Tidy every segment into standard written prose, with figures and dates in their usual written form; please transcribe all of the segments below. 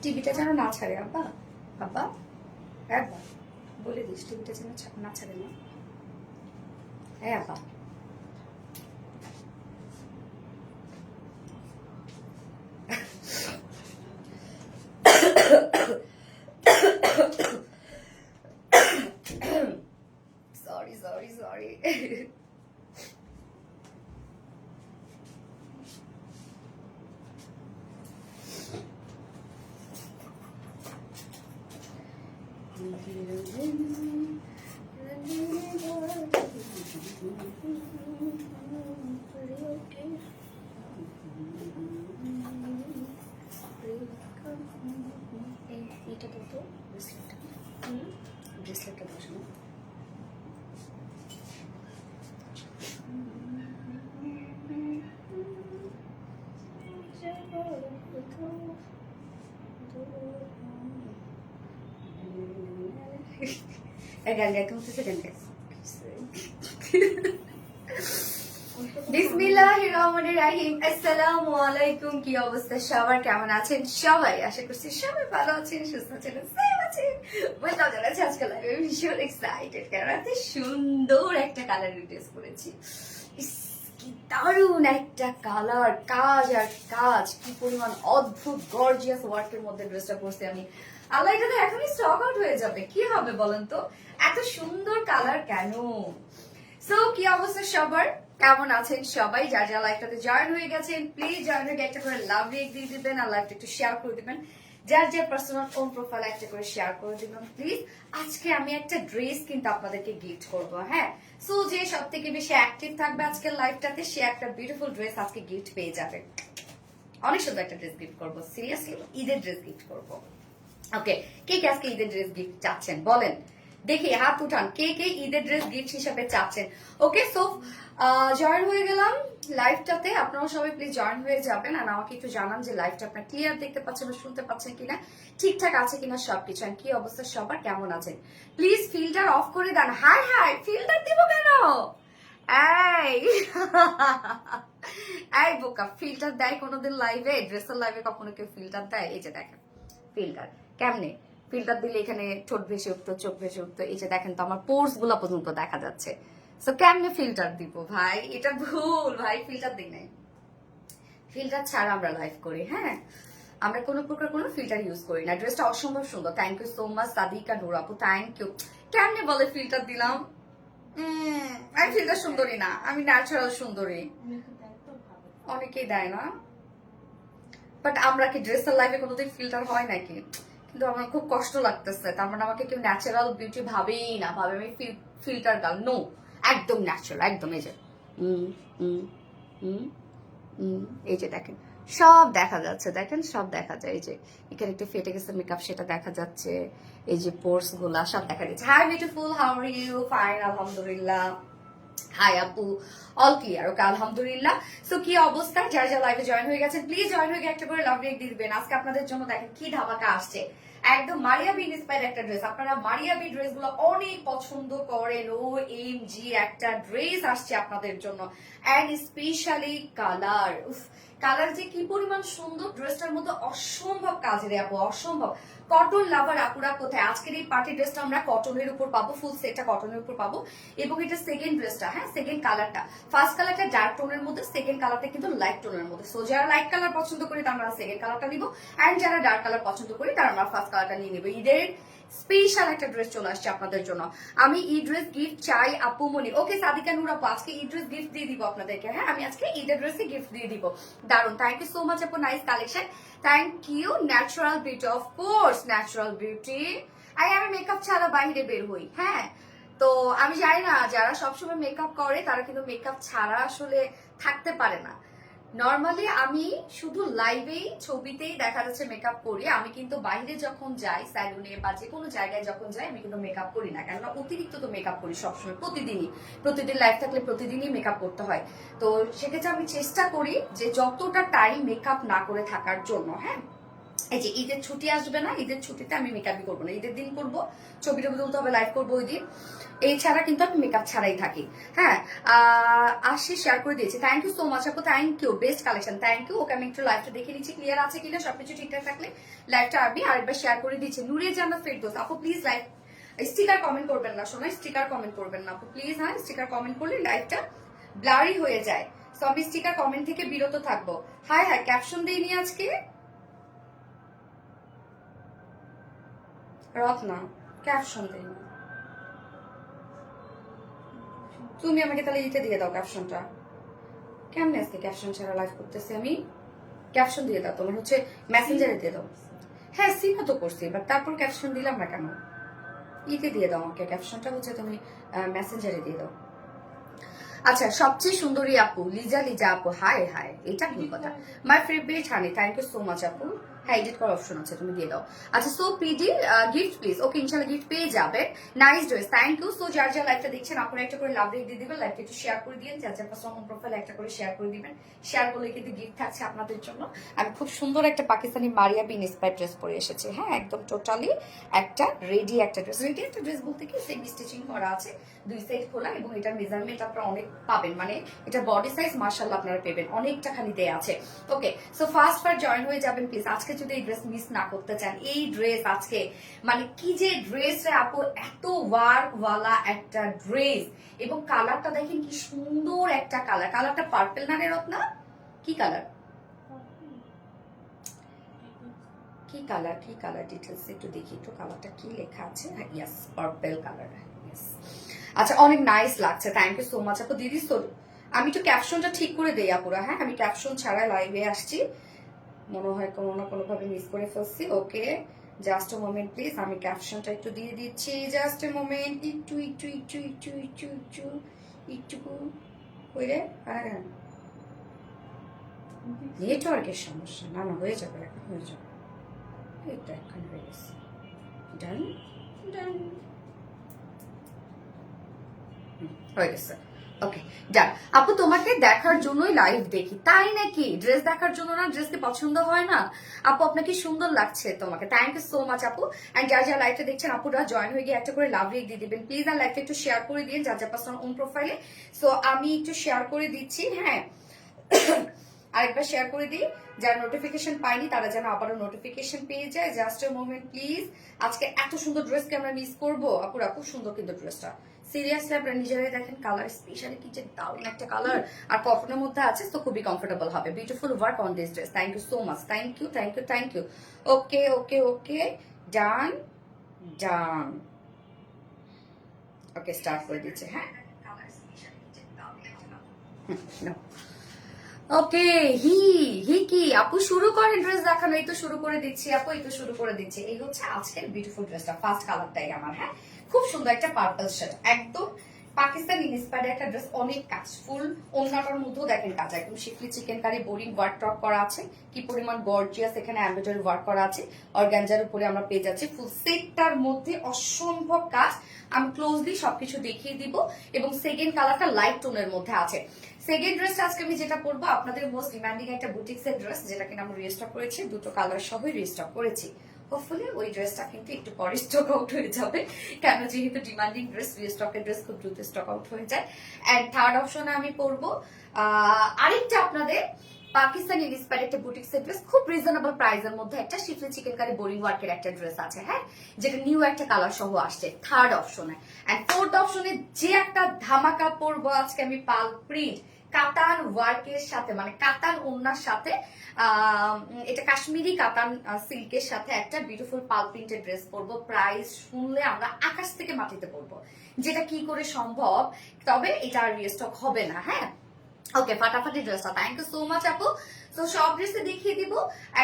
টিভিটা যেন না ছাড়ে আব্বা। আব্বা একবার বলে দিস টিভিটা যেন না ছাড়ে না। হ্যাঁ আব্বা। Sorry sorry sorry. এটা কত ব্রেসলেটটা? ব্রেসলেটটা বসানো। গান গাইতে হচ্ছে গান গাই। বিসমিল্লাহির রহমানির রহিম। আসসালামু আলাইকুম। কি অবস্থা সবার, কেমন আছেন সবাই? আশা করছি সবাই ভালো আছেন, সুস্থ আছেন, সেম আছেন। ওয়েলকাম জানাচ্ছি আজকে লাইভে। ভীষণ এক্সাইটেড, কারণ এত সুন্দর একটা কালার ড্রেস করেছি। কি দারুণ একটা কালার, কাজ আর কাজ, কি পরিমাণ অদ্ভুত গর্জিয়াস ওয়ার্কের মধ্যে ড্রেসটা করছি আমি। আল্লাহ, এটা তো এখনই স্টক আউট হয়ে যাবে, কি হবে বলেন তো? এত সুন্দর কালার কেন? সো কি অবস্থা সবার, কেমন আছেন সবাই? যার যারা লাইভটাতে জয়েন হয়ে গেছেন প্লিজ জয়েন হয়ে একটা করে লাভ রেক দিয়ে দিবেন আর লাইভটা একটু শেয়ার করে দিবেন। যার যার পার্সোনাল ওন প্রোফাইল একটা করে শেয়ার করে দিবেন প্লিজ। আজকে আমি একটা ড্রেস কিন্তু আপনাদেরকে গিফট করব। হ্যাঁ, সো যে সব থেকে বেশি অ্যাক্টিভ থাকবে আজকের লাইভটাতে সে একটা বিউটিফুল ড্রেস আজকে গিফট পেয়ে যাবে। অনেক সুন্দর একটা ড্রেস গিফট করবো, সিরিয়াসলি ঈদের ড্রেস গিফট করবো। ওকে, কে কে আজকে ঈদের ড্রেস গিফট চাচ্ছেন বলেন দেখি, হাত উঠান, কে কে ঈদের ড্রেস গিফট হিসাবে চাচ্ছেন। ওকে, সো জয়েন হয়ে গেলাম লাইভটাতে। আপনারা সবাই প্লিজ জয়েন হয়ে যাবেন আর আমাকে একটু জানান যে লাইভটা আপনার ক্লিয়ার দেখতে পাচ্ছেন বা শুনতে পাচ্ছেন কিনা, ঠিকঠাক আছে কিনা সবকিছু। আর কি অবস্থা সবার, কেমন আছেন? প্লিজ ফিল্টার অফ করে দেন। হাই হাই, ফিল্টার দিব কেন? এই এই বোকা, ফিল্টার দেয় কোনোদিন লাইভে? ড্রেসের লাইভে কখনো কেউ ফিল্টার দেয়? এই যে দেখেন ফিল্টার কেমনে, ফিল্টার দিলে এখানে ঠোঁট ভেসে উঠতো, চোখ ভেসে উঠতো। এই যে দেখেন তো আমার পোর্স গুলা পর্যন্ত দেখা যাচ্ছে। সো কেমনে ফিল্টার দিব ভাই? এটা ভুল ভাই, ফিল্টার দিই নাই। ফিল্টার ছাড়া আমরা লাইভ করি। হ্যাঁ, আমরা কোনো প্রকার কোনো ফিল্টার ইউজ করি না। ড্রেসটা অসম্ভব সুন্দর, thank you so much Sadika Noor আপু, থ্যাংক ইউ। কেমনে বলে ফিল্টার দিলাম? আমি ফিল্টার সুন্দরী না, আমি ন্যাচারাল সুন্দরী। অনেকেই দেয় না, বাট আমরা কি ড্রেসের লাইফে কোনোদিন ফিল্টার হয় নাকি? কিন্তু আমার খুব কষ্ট লাগতেছে। তার মানে আমাকে কেউ ন্যাচারাল বিউটি ভাবেই না, ভাবে আমি ফিল্টার গার্ল। নো, একদম ন্যাচারাল, একদম। এই যে এই যে দেখেন সব দেখা যাচ্ছে, দেখেন সব দেখা যায়। এই যে এখানে একটু ফেটে গেছে মেকআপ, সেটা দেখা যাচ্ছে। এই যে পোর্স গুলা সব দেখা যাচ্ছে। Hi beautiful, how are you? Fine, আলহামদুলিল্লাহ। হাই আপু, অল ক্লিয়ার। ওকে, আলহামদুলিল্লাহ। সো কি অবস্থা, যারা যারা লাইভে জয়েন হয়ে গেছেন প্লিজ জয়েন হয়ে গিয়ে একটা করে লাভ রেক দিয়ে দিবেন। আজকে আপনাদের জন্য দেখেন কি ধামাকা আসছে, একদম মারিয়া বি ইন্সপায়ার্ড একটা ড্রেস। আপনারা মারিয়া বি ড্রেস গুলো অনেক পছন্দ করেন। ও এম জি একটা ড্রেস আসছে আপনাদের জন্য, এন্ড স্পেশালি কালার। কালার যে কি পরিমাণ সুন্দর, ড্রেসটার মধ্যে অসম্ভব কাজের আপু, অসম্ভব। কটন লাভার আপুরা কোথায়? আজকের এই পার্টি ড্রেসটা আমরা কটনের উপর পাবো, ফুল সেটটা কটনের উপর পাবো। এবং এটা সেকেন্ড ড্রেসটা, হ্যাঁ সেকেন্ড কালারটা। ফার্স্ট কালারটা ডার্ক টোনের মধ্যে, সেকেন্ড কালারটা কিন্তু লাইট টোনের মধ্যে। সো যারা লাইট কালার পছন্দ করি তারা আমরা সেকেন্ড কালারটা নিব, এন্ড যারা ডার্ক কালার পছন্দ করি তারা আমরা ফার্স্ট কালারটা নিয়ে নিবো। ঈদের স্পেশাল একটা ড্রেস চলে আসছে আপনাদের জন্য। আমি ই ড্রেস গিফট চাই আপু মনি। ওকে সাদিকা নূর আপু, আজকে ই ড্রেস গিফট দিয়ে দিব আপনাদেরকে। হ্যাঁ, আমি আজকে ঈদের ড্রেসে গিফট দিয়ে দিব। দারুন, থ্যাংক ইউ সো মাচ আপু, nice collection, thank you. Natural beauty, of course natural beauty. আমি মেকআপ ছাড়া বাইরে বের হই। হ্যাঁ, তো আমি জানি না যারা সবসময় মেকআপ করে তারা কিন্তু মেকআপ ছাড়া আসলে থাকতে পারে না। নর্মালি আমি শুধু লাইভেই, ছবিতেই দেখা যাচ্ছে মেকআপ করি। আমি কিন্তু বাইরে যখন যাই, স্যালুনে বা যে কোনো জায়গায় যখন যাই, আমি কিন্তু মেকআপ করি না। কেননা অতিরিক্ত তো মেকআপ করি সবসময়, প্রতিদিন লাইভ থাকলে প্রতিদিনই মেকআপ করতে হয়। তো সেক্ষেত্রে আমি চেষ্টা করি যে যতটা টাইম মেকআপ না করে থাকার জন্য। হ্যাঁ, এই যে ঈদের ছুটি আসবে না, ঈদের ছুটিতে আমি মেকআপই করবো না, ঈদের দিন করবো, ছবি টবি তুলতে হবে, লাইভ করবো ওই দিন, এই ছাড়া কিন্তু আমি মেকআপ ছাড়াই থাকি। হ্যাঁ, আসি শেয়ার করে দিয়েছি, থ্যাংক ইউ সো মাচ আপু, thank you, best collection, thank you. Okay আমি একটু লাইভটা দেখে নিচ্ছি ক্লিয়ার আছে কিনা, সবকিছু ঠিকঠাক থাকলে লাইভটা আমি আরেকবার শেয়ার করে দিচ্ছি। নুরিয়া জান্নাত ফেরদৌস আপু প্লিজ লাইভ স্টিকার কমেন্ট করবেন না, শোনা স্টিকার কমেন্ট করবেন না আপু প্লিজ। হ্যাঁ, স্টিকার কমেন্ট করলে লাইভটা ব্লারি হয়ে যায়, সো আমি স্টিকার কমেন্ট থেকে বিরত থাকবো। হাই হাই, ক্যাপশন দিইনি আজকে রত্না, ক্যাপশন দিইনি। তুমি আমাকে তাহলে ইতে দিয়ে দাও ক্যাপশনটা। কেমনে আজকে ক্যাপশন ছাড়া লাইভ করতেছি আমি? ক্যাপশন দিয়ে দাও, তোমার হচ্ছে মেসেঞ্জারে দিয়ে দাও। হ্যাঁ সিমও তো করছি, বাট তারপর ক্যাপশন দিলাম না কেন? ইতে দিয়ে দাও আমাকে ক্যাপশনটা, হচ্ছে তুমি মেসেঞ্জারে দিয়ে দাও। আচ্ছা, সবচেয়ে সুন্দরী আপু লিজা, লিজা আপু হাই হাই, এটা ভুল কথা। My favourite honey, thank you so much আপু। হ্যাঁ, এডিট করার অপশন আছে, তুমি দিয়ে দাও। আচ্ছা, সো পিডি গিফট প্লিজ। ওকে, ইনশাআল্লাহ গিফট পেয়ে যাবে। Nice dress, thank you. So যার যার লাইভটা দেখছেন আপনারা একটা করে লাভ রেট দিয়ে দিবেন, লাইভটা একটু শেয়ার করে দিন, যার যার পার্সোনাল প্রোফাইল একটা করে শেয়ার করে দিবেন। শেয়ার করলে কিন্তু গিফট থাকছে আপনাদের জন্য। আমি খুব সুন্দর একটা পাকিস্তানি মারিয়া বিন ইন্সপায়ার্ড ড্রেস পরে এসেছি। হ্যাঁ, একদম টোটালি একটা রেডি একটা ড্রেস। রেডি একটা ড্রেস বলতে কি সেমি স্টিচিং করা আছে, দুই সাইড খোলা, এবং এটার মেজারমেন্ট আপনারা অনেক পাবেন, মানে এটা বডি সাইজ মাশাআল্লাহ আপনারা পাবেন, অনেকটা খালি দেয়া আছে। ওকে, সো ফার্স্ট জয়েন হয়ে যাবেন প্লিজ। আজকে যদি এই ড্রেস মিস না করতে চান, এই ড্রেস আজকে মানে কি যে ড্রেস রে আপু, এত ওয়ার্ক ওয়ালা একটা ড্রেস, এবং কালারটা দেখেন কি সুন্দর একটা কালার। কালারটা পার্পল না রে রত্না? কি কালার, কি কালার, কি কালার ডিটেলস একটু দেখি, একটু কালারটা কি লেখা আছে। Yes, purple colour. ইয়েস, আচ্ছা, অনেক নাইস লাগছে, থ্যাংক ইউ সো মাচ আপু। দিদি আমি একটু ক্যাপশনটা ঠিক করে দেই আপুরা। হ্যাঁ, আমি ক্যাপশন ছাড়া লাইভে আসছি, মনে হয় কোনো না কোনো ভাবে মিস করে ফেলছি। ওকে, জাস্ট এ মোমেন্ট প্লিজ, আমি ক্যাপশনটা একটু দিয়ে দিচ্ছি, জাস্ট এ মোমেন্ট। একটু একটু একটু একটু একটু একটু একটু কইরে, হ্যাঁ নেটওয়ার্কের সমস্যা, না না হয়ে যাবে, এখন হয়ে যাবে, এটা এখন হয়ে গেছে। ডান ডান হয়ে গেছে। ওকে ডান আপু, তোমাকে দেখার জন্যই লাইভ দেখি। তাই নাকি? ড্রেস দেখার জন্য না? ড্রেস কি পছন্দ হয় না আপু? আপনাকে সুন্দর লাগছে তোমাকে, থ্যাংক ইউ সো মাচ আপু। এন্ড যারা যারা লাইভটা দেখছেন আপুরা জয়েন হয়ে গিয়ে একটা করে লাভ রেক দিয়ে দিবেন প্লিজ, আর লাইভটা একটু শেয়ার করে দিন যার যার পার্সোনাল ওন প্রোফাইলে। সো আমি একটু শেয়ার করে দিচ্ছি। হ্যাঁ, আরেকবার শেয়ার করে দিই, যারা নোটিফিকেশন পাইনি তারা যেন আবারও নোটিফিকেশন পেয়ে যায়। Just a moment please. আজকে এত সুন্দর ড্রেসকে আমরা মিস করবো আপুরা? খুব সুন্দর কিন্তু ড্রেসটা, সিরিয়াসলি আপনারা নিজেরাই দেখেন, কালার স্পেশালি কি যে দারুণ একটা কালার, আর কটনের মধ্যে আছে, তো খুবই কমফোর্টেবল হবে। Beautiful work on this dress, thank you so much, thank you thank you thank you. Okay okay okay, done done. Okay, start করে দিচ্ছে। হ্যাঁ, ওকে, হি হি কি আপু শুরু করেন ড্রেস দেখানো। এই তো শুরু করে দিচ্ছি আপু, এই তো শুরু করে দিচ্ছি। এই হচ্ছে আজকের বিউটিফুল ড্রেসটা, ফার্স্ট কালারটাই আমার। হ্যাঁ, খুব সুন্দর একটা পার্পল শেড, একদম পাকিস্তানি ইন্সপায়ার্ড একটা ড্রেস, অনেক কাজ, ফুল ওন্নাটার মধ্যেও দেখেন কাজ, একদম শিফলি চিকেন কারি বোরিং ওয়ার্ক টক করা আছে, কি পরিমাণ গর্জিয়াস এখানে এমব্রয়ডারি ওয়ার্ক করা আছে, অর্গানজার উপরে আমরা পেয়ে যাচ্ছি ফুল সেটটার মধ্যে অসম্ভব কাজ। আমি ক্লোজলি সবকিছু দেখিয়ে দিব, এবং সেকেন্ড কালারটা লাইট টোনের মধ্যে আছে। সেকেন্ড ড্রেসটা আজকে আমি যেটা পরবো, আপনাদের মোস্ট ডিমান্ডিং একটা বুটিক্সের ড্রেস, যেটা কিনা আমি রিস্টক করেছি, দুটো কালার সহই রিস্টক করেছি। হোপফুলি ওই ড্রেসটা কিন্তু একটু পরে স্টক আউট হয়ে যাবে, কেন যেহেতু ডিমান্ডিং ড্রেস, রিস্টকের ড্রেস খুব দ্রুত স্টক আউট হয়ে যায়। এন্ড থার্ড অপশনে আমি পরবো আরেকটা আপনাদের পাকিস্তানি ইন্সপায়ার্ড একটা বুটিক্সের ড্রেস, খুব রিজনেবল প্রাইসের মধ্যে একটা শিফলি চিকেন কারি বোরিং ওয়ার্কের একটা ড্রেস আছে। হ্যাঁ, যেটা নিউ একটা কালার সহ আসছে থার্ড অপশনে। এন্ড ফোর্থ অপশনে যে একটা ধামাকা পরবো আজকে আমি, পাল প্রিন্ট কাতান ওয়ার্কের সাথে, মানে কাতান ওন্নার সাথে, এটা কাশ্মীরি কাতান সিল্কের সাথে একটা বিউটিফুল পাল প্রিন্টের ড্রেস পরবো। প্রাইস শুনলে আমরা আকাশ থেকে মাটিতে পড়বো, যেটা কি করে সম্ভব, তবে এটা আর রিস্টক হবে না। হ্যাঁ, ওকে, ফাটাফাটি ড্রেসটা, থ্যাংক ইউ সো মাচ আপু। তো সব ড্রেসে দেখিয়ে দিব।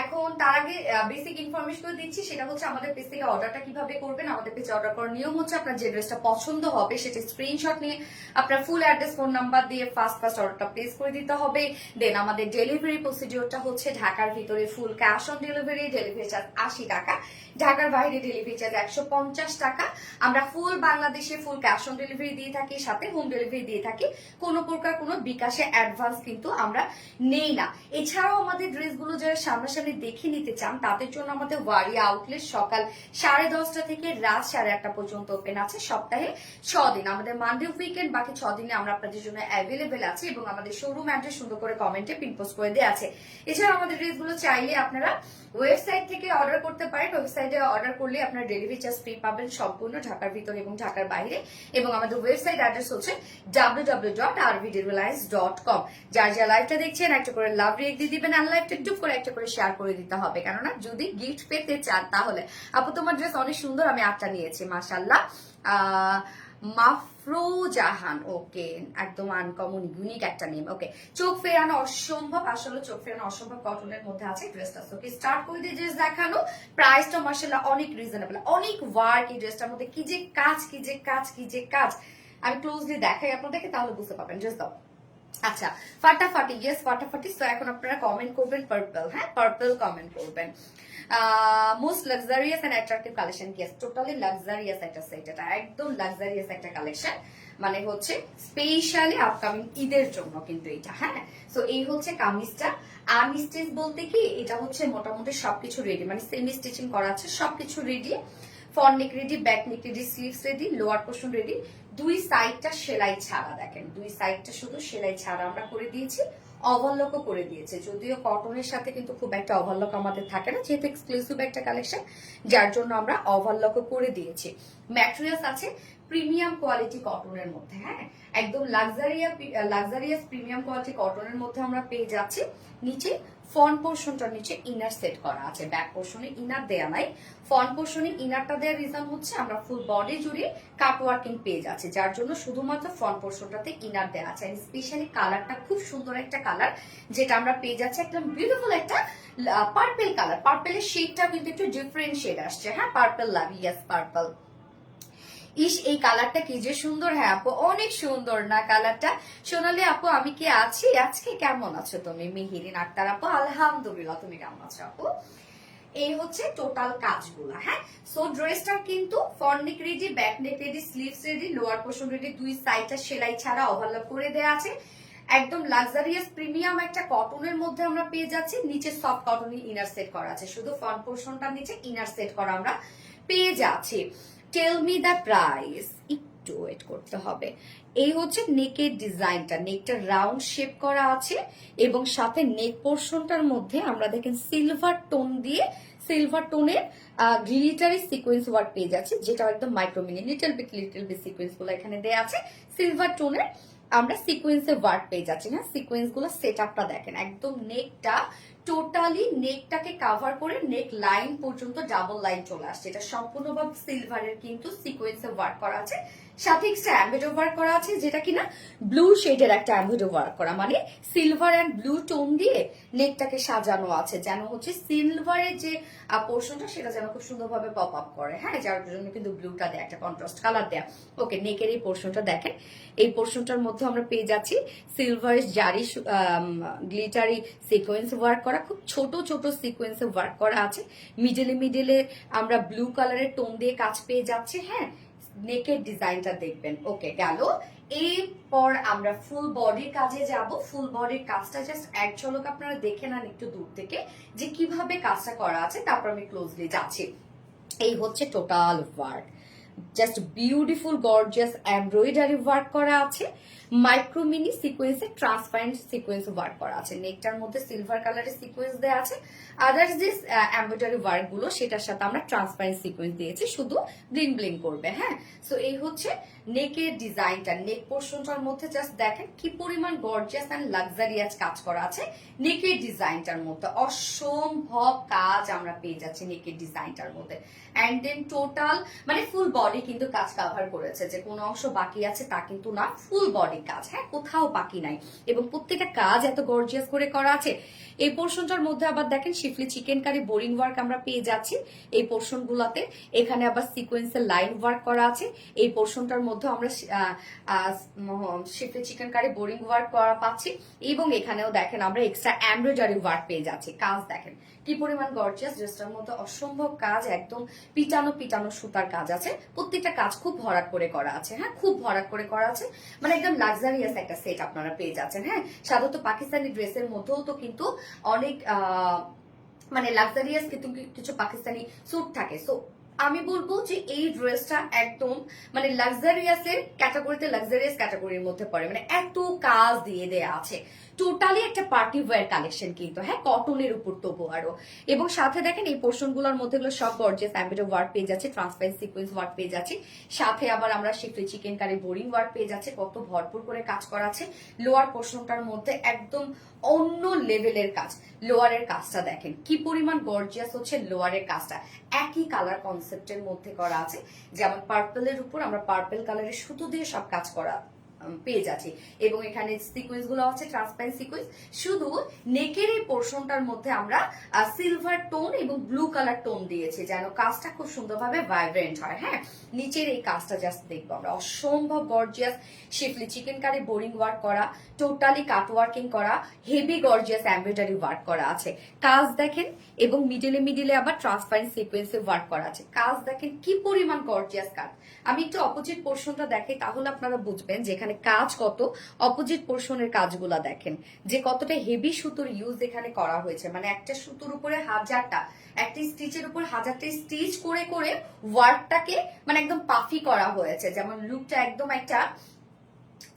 এখন তার আগে বেসিক ইনফরমেশন দিচ্ছি, সেটা হচ্ছে আমাদের পেজ থেকে অর্ডারটা কিভাবে করবেন। আমাদের পেজে অর্ডার করার নিয়ম হচ্ছে, আপনার যে ড্রেসটা পছন্দ হবে সেটা স্ক্রিনশট নিয়ে আপনার ফুল অ্যাড্রেস ফোন নাম্বার দিয়ে ফার্স্ট অর্ডারটা প্লেস করে দিতে হবে। দেন আমাদের ডেলিভারি প্রসিডিওরটা হচ্ছে, ঢাকার ভিতরে full cash on delivery, delivery charge 80 টাকা, ঢাকার বাইরে ডেলিভারি চার্জ 150 টাকা। আমরা ফুল বাংলাদেশে ফুল ক্যাশ অন ডেলিভারি দিয়ে থাকি, সাথে হোম ডেলিভারি দিয়ে থাকি। কোনো প্রকার কোনো বিকাশে অ্যাডভান্স কিন্তু আমরা নেই না। এছাড়া এছাড়াও আমাদের ড্রেসগুলো যারা সামনাসামনি দেখে নিতে চান তাদের জন্য আমাদের ওয়ারি আউটলেট সকাল 10:30 থেকে রাত 8:30 পর্যন্ত ওপেন আছে, সপ্তাহে 6 দিন। আমাদের মানডে উইকেন্ড বাকি 6 দিনে আমরা আপনাদের জন্য অ্যাভেলেবেল আছে এবং আমাদের শোরুম অ্যাড্রেস সুন্দর করে কমেন্টে পিন পোস্ট করে দেওয়া আছে। এছাড়া আমাদের ড্রেসগুলো চাইলে আপনারা ওয়েবসাইট থেকে অর্ডার করতে পারেন। ওয়েবসাইটে অর্ডার করলে আপনারা ডেলিভারি চার্জ ফ্রি পাবেন সম্পূর্ণ ঢাকার ভিতরে এবং ঢাকার বাইরে। এবং আমাদের ওয়েবসাইট অ্যাড্রেস হচ্ছে www.rvdrealize.com। যার যা লাইভটা দেখছেন একটা করে লাভ রিয়েক্ট দিয়ে দিবেন, আর লাইভটা টুক করে একটা করে শেয়ার করে দিতে হবে, কেননা যদি গিফট পেতে চান তাহলে। আপু তোমার ড্রেস অনেক সুন্দর, আমি 8টা নিয়েছি মাশাআল্লাহ। মাফরোজাহান, ওকে, একদম আনকমন ইউনিক একটা নেম। ওকে, চোখ ফেরানো অসম্ভব, আসলে চোখ ফেরানো অসম্ভব কটনের মধ্যে আছে ড্রেসটা। ওকে, স্টার্ট করে দিয়ে ড্রেস দেখানো। প্রাইসটা মাশাআল্লাহ অনেক রিজনেবল, অনেক ওয়ার্ক এই ড্রেসটার মধ্যে। কি যে কাজ, কি যে কাজ, কি যে কাজ। আমি ক্লোজলি দেখাই আপনাদেরকে, তাহলে বুঝতে পারবেন। ড্রেস দাও। আচ্ছা, ফাটাফাটি, ইয়েস ফাটাফাটি। সো এখন আপনারা কমেন্ট করবেন পার্পল, হ্যাঁ পার্পল কমেন্ট করবেন। Most luxurious and attractive collection, yes totally luxurious একটা সেট, এটা একদম লাক্সারিয়াস একটা কালেকশন, মানে হচ্ছে স্পেশালি আপকামিং ঈদের জন্য কিন্তু এটা। হ্যাঁ, সো এই হচ্ছে কামিজটা। আর্মি স্টিচ বলতে কি, এটা হচ্ছে মোটামুটি সবকিছু রেডি, মানে সেমি স্টিচিং করা আছে, সবকিছু রেডি। ফ্রন্ট নেক ready, back neck ready, sleeves ready, lower portion ready. দুই সাইডটা সেলাই ছাড়া, দেখেন দুই সাইডটা শুধু সেলাই ছাড়া আমরা করে দিয়েছি, ওভারলকও করে দিয়েছে। যদিও কটনের সাথে কিন্তু খুব একটা ওভারলক আমাদের থাকে না, যেহেতু এক্সক্লুসিভ একটা কালেকশন, যার জন্য আমরা ওভারলকও করে দিয়েছি। ম্যাটেরিয়ালস আছে প্রিমিয়াম কোয়ালিটি কটনের মধ্যে, হ্যাঁ একদম লাক্সারিয়াস প্রিমিয়াম কোয়ালিটি কটনের মধ্যে আমরা পেয়ে যাচ্ছি। নিচে ফ্রন্ট পোর্শনটার নিচে ইনার সেট করা আছে, ব্যাক পোর্শনে ইনার দেয়া নাই। ফ্রন্ট পোর্শনে ইনারটা দেওয়ার রিজন হচ্ছে আমরা ফুল বডি জুড়ে কাট ওয়ার্কিং পেয়ে যাচ্ছি, যার জন্য শুধুমাত্র ফ্রন্ট পোর্শনটাতে ইনার দেওয়া আছে। স্পেশালি কালারটা খুব সুন্দর একটা কালার, যেটা আমরা পেয়ে যাচ্ছি একদম বিউটিফুল একটা পার্পল কালার। পার্পলের শেডটা কিন্তু একটু ডিফারেন্ট শেড আসছে, হ্যাঁ পার্পল লাভ, ইয়েস পার্পল। ইস, এই কালারটা কি যে সুন্দর। হ্যাঁ আপু অনেক সুন্দর না কালারটা। সোনালি আপু আমি কি আছি আজকে, কেমন আছো তুমি? মিহিরিন আক্তার আপু, আলহামদুলিল্লাহ, তুমি কেমন আছো আপু? এই হচ্ছে টোটাল কাজগুলা। হ্যাঁ, সো ড্রেসটার কিন্তু ফ্রন্ট নেক ready, back neck ready, sleeves ready, lower portion ready, দুই সাইডটা সেলাই ছাড়া ওভারলক করে দেয়া আছে। একদম লাক্সারিয়াস প্রিমিয়াম একটা কটনের মধ্যে আমরা পেয়ে যাচ্ছি। নিচে সফট কটনের ইনার সেট করা আছে, শুধু ফ্রন্ট পোর্শনটার নিচে ইনার সেট করা আমরা পেয়ে যাচ্ছি। টেল মি দ্য প্রাইস, একটু ওয়েট করতে হবে। এই হচ্ছে নেকের ডিজাইনটা, নেকটা রাউন্ড শেপ করা আছে এবং সাথে নেক পোর্শনটার মধ্যে আমরা দেখেন সিলভার টোন দিয়ে, সিলভার টোনের গ্লিটারি সিকোয়েন্স ওয়ার্ক পেয়ে যাচ্ছে, যেটা একদম micro mini little bit sequence গুলো এখানে দেয়া আছে। সিলভার টোনের আমরা সিকোয়েন্সে ওয়ার্ক পেয়ে যাচ্ছি। না সিকোয়েন্স গুলো সেট আপটা দেখেন, একদম নেকটা টোটালি নেকটাকে কাভার করে নেক লাইন পর্যন্ত ডাবল লাইন চলে আসছে। এটা সম্পূর্ণভাবে সিলভারের কিন্তু সিকোয়েন্সে ওয়ার্ক করা আছে, সাথে এক্সট্রা অ্যাম্বেডো ওয়ার্ক করা আছে, যেটা কিনা ব্লু শেডের একটা অ্যাম্বেডো ওয়ার্ক করা, মানে সিলভার অ্যান্ড ব্লু টোন দিয়ে নেকটাকে সাজানো আছে, যেন হচ্ছে সিলভারের যে পোর্শনটা সেটা যেন খুব সুন্দরভাবে পপ আপ করে। হ্যাঁ, যার জন্য কিন্তু ব্লুটা দেয়, একটা কন্ট্রাস্ট কালার দেয়া। ওকে, নেকের এই পোর্শনটা দেখেন, এই পোর্শনটার মধ্যে আমরা পেয়ে যাচ্ছি সিলভার জারি গ্লিটারি সিকোয়েন্স ওয়ার্ক করা, খুব ছোট ছোট সিকোয়েন্সে ওয়ার্ক করা আছে। মিডলে আমরা ব্লু কালারের টোন দিয়ে কাজ পেয়ে যাচ্ছি। হ্যাঁ, নেকের ডিজাইনটা দেখবেন। ওকে, গেল। এরপর আমরা ফুল বডির কাজে যাব। ফুল বডির কাজটা জাস্ট এক ঝলক আপনারা দেখে নেন একটু দূর থেকে যে কিভাবে কাজটা করা আছে, তারপর আমি ক্লোজলি যাচ্ছি। এই হচ্ছে total work, just beautiful gorgeous embroidery work করা আছে, মাইক্রো মিনি সিকোয়েন্সে ট্রান্সপারেন্ট সিকোয়েন্স ওয়ার্ক করা আছে। নেকটার মধ্যে সিলভার কালারের সিকোয়েন্স দেওয়া আছে। আদার্স যে এমব্রয়ডারি ওয়ার্ক গুলো সেটার সাথে আমরা ট্রান্সপারেন্ট সিকোয়েন্স দিয়েছি, শুধু ব্লিং ব্লিং করবে। হ্যাঁ, সো এই হচ্ছে নেকের ডিজাইনটা। নেক পোর্শনটার মধ্যে জাস্ট দেখেন কি পরিমাণ গর্জিয়াস এন্ড লাক্সারিয়াস কাজ করা আছে নেকের ডিজাইনটার মধ্যে। অসম্ভব কাজ আমরা পেয়ে যাচ্ছি নেকের ডিজাইনটার মধ্যে। এন্ড দেন টোটাল মানে ফুল বডি কিন্তু কাজ কভার করেছে, যে কোনো অংশ বাকি আছে তা কিন্তু না, ফুল বডি কাজ। হ্যাঁ, কোথাও বাকি নাই এবং প্রত্যেকটা কাজ এত গর্জিয়াস করে করা আছে। এই পোর্শনটার মধ্যে আবার দেখেন শিফলি চিকেন কারি বোরিং ওয়ার্ক আমরা পেয়ে যাচ্ছি এই পোর্শন গুলাতে। এখানে আবার সিকোয়েন্সের লাইন ওয়ার্ক করা আছে। এই পোর্শনটার মধ্যে আমরা শিফলি চিকেন কারি বোরিং ওয়ার্ক করা পাচ্ছি এবং এখানেও দেখেন আমরা এক্সট্রা এমব্রয়ডারি ওয়ার্ক পেয়ে যাচ্ছি। কাজ দেখেন কি পরিমাণ গর্জিয়াস, ড্রেসটার মধ্যে অসম্ভব কাজ, একদম পিটানো পিটানো সুতার কাজ আছে প্রত্যেকটা কাজ খুব ভরাট করে করা আছে, হ্যাঁ খুব ভরাট করে করা আছে, মানে একদম লাক্সারিয়াস একটা সেট আপনারা পেয়ে যাচ্ছেন। হ্যাঁ সাধারণত পাকিস্তানি ড্রেসের মধ্যেও তো কিন্তু অনেক মানে লাক্সারিয়াস কিন্তু কিছু পাকিস্তানি স্যুট থাকে। সো আমি বলবো যে এই ড্রেসটা একদম মানে লাক্সারিয়াসের ক্যাটাগরিতে, লাক্সারিয়াস ক্যাটাগরির মধ্যে পড়ে, মানে এত কাজ দিয়ে দেয়া আছে। টোটালি একটা পার্টি ওয়্যার কালেকশন কিন্তু, হ্যাঁ কটনের উপর তবু আরো। এবং সাথে দেখেন এই পোর্শন গুলোর মধ্যে গুলো সব গর্জিয়াস এমব্রয়ডারি ওয়ার্ক পেয়ে যাচ্ছে, ট্রান্সপারেন্ট সিকোয়েন্স ওয়ার্ক পেয়ে যাচ্ছে, সাথে আবার আমরা শিফলি চিকেন কারি বোরিং ওয়ার্ক পেয়ে যাচ্ছে, কত ভরপুর করে কাজ করা আছে। লোয়ার পোর্শনটার মধ্যে একদম অন্য লেভেলের কাজ। লোয়ারের কাজটা দেখেন কি পরিমাণ গর্জিয়াস হচ্ছে, লোয়ারের কাজটা একই কালার কনসেপ্টের মধ্যে করা আছে, যেমন পার্পলের উপর আমরা পার্পল কালারের সুতো দিয়ে সব কাজ করা পেয়ে যাচ্ছি। এবং এখানে সিকোয়েন্স গুলো আছে ট্রান্সপারেন্ট সিকোয়েন্স, শুধু নেকের এই পোর্শনটার মধ্যে আমরা সিলভার টোন এবং ব্লু কালার টোন দিয়েছি যেন কাজটা খুব সুন্দরভাবে ভাইব্রেন্ট হয়। হ্যাঁ নিচের এই কাজটা জাস্ট দেখবো আমরা, অসম্ভব gorgeous শিফলি chikankari boring work করা, টোটালি কাট ওয়ার্কিং করা, হেভি গর্জিয়াস এমব্রয়ডারি ওয়ার্ক করা আছে। কাজ দেখেন এবং মিডিলে মিডিলে আবার ট্রান্সপারেন্ট সিকোয়েন্সে ওয়ার্ক করা আছে। কাজ দেখেন কি পরিমাণ গর্জিয়াস কাজ। আমি একটু অপোজিট পোর্শনটা দেখাই তাহলে আপনারা বুঝবেন যে এখানে কাজ কত। অপোজিট পোর্শনের কাজগুলা দেখেন যে কতটা হেভি সুতোর ইউজ এখানে করা হয়েছে, মানে একটা সুতোর উপরে হাজারটা, একটা স্টিচের উপর হাজারটা স্টিচ করে করে ওয়ার্কটাকে মানে একদম পাফি করা হয়েছে, যেমন লুকটা একদম একটা